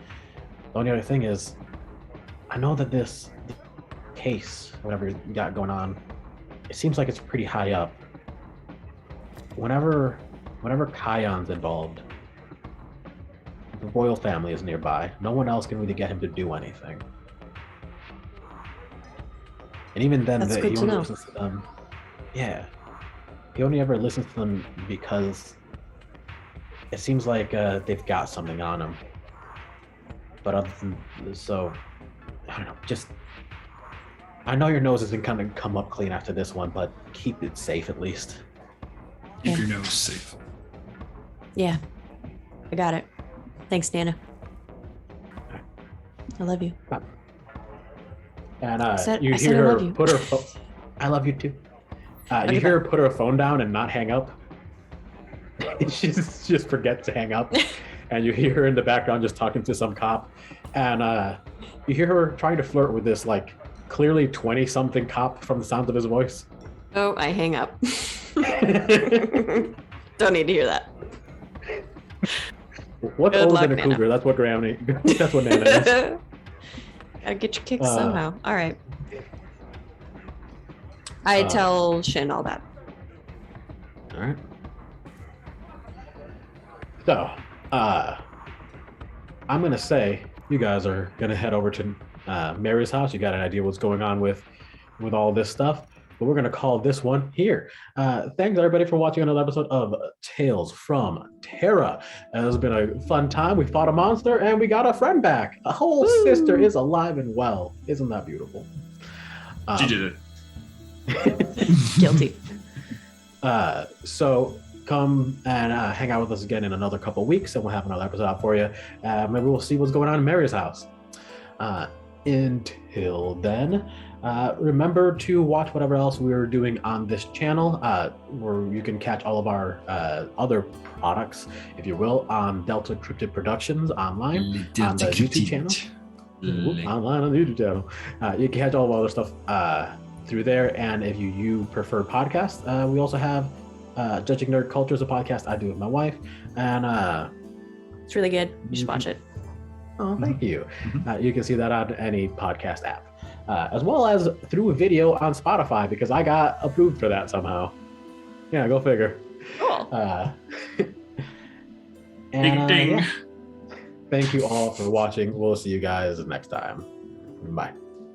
[SPEAKER 1] The only other thing is, I know that this case, whatever you got going on, it seems like it's pretty high up. Whenever Kion's involved, the royal family is nearby. No one else can really get him to do anything. And even then,
[SPEAKER 3] That's
[SPEAKER 1] he
[SPEAKER 3] good to
[SPEAKER 1] only
[SPEAKER 3] know.
[SPEAKER 1] listens to them. Yeah, he only ever listens to them because it seems like they've got something on him. But other than so, I don't know. Just I know your nose isn't gonna come up clean after this one, but keep it safe at least.
[SPEAKER 2] Keep your nose safe.
[SPEAKER 3] Yeah, I got it. Thanks, Nana. I love you.
[SPEAKER 1] And
[SPEAKER 3] I
[SPEAKER 1] you
[SPEAKER 3] said
[SPEAKER 1] hear
[SPEAKER 3] I
[SPEAKER 1] her
[SPEAKER 3] love you.
[SPEAKER 1] put her. I love you too. You hear her put her phone down and not hang up. She just forgets to hang up, and you hear her in the background just talking to some cop, and you hear her trying to flirt with this like clearly 20-something cop from the sound of his voice.
[SPEAKER 3] Oh, I hang up. Don't need to hear that.
[SPEAKER 1] What's
[SPEAKER 3] Good
[SPEAKER 1] older
[SPEAKER 3] luck,
[SPEAKER 1] than a
[SPEAKER 3] Nana.
[SPEAKER 1] cougar? That's what Grammy. That's what Nana is.
[SPEAKER 3] Gotta get your kicks somehow. All right. I tell Shin all that.
[SPEAKER 1] All right. So, I'm gonna say you guys are gonna head over to Mary's house. You got an idea what's going on with all this stuff, but we're gonna call this one here. Thanks everybody for watching another episode of Tales from Terra. It has been a fun time. We fought a monster and we got a friend back. A whole sister is alive and well. Isn't that beautiful?
[SPEAKER 2] She did it.
[SPEAKER 3] Guilty.
[SPEAKER 1] So come and hang out with us again in another couple weeks, and we'll have another episode out for you. Maybe we'll see what's going on in Mary's house. Until then, remember to watch whatever else we're doing on this channel, where you can catch all of our other products, if you will, on Delta Cryptid Productions online on the YouTube channel. Online on the YouTube channel. You can catch all of our other stuff through there, and if you prefer podcasts, we also have Judging Nerd Culture is a podcast I do with my wife, and
[SPEAKER 3] It's really good. You should watch it.
[SPEAKER 1] oh, thank you. You can see that on any podcast app, as well as through a video on Spotify, because I got approved for that somehow. Yeah, go figure.
[SPEAKER 3] Cool.
[SPEAKER 2] Ding ding.
[SPEAKER 1] Yeah. Thank you all for watching. We'll see you guys next time. Bye.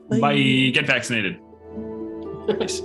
[SPEAKER 2] Bye. Get vaccinated. Peace.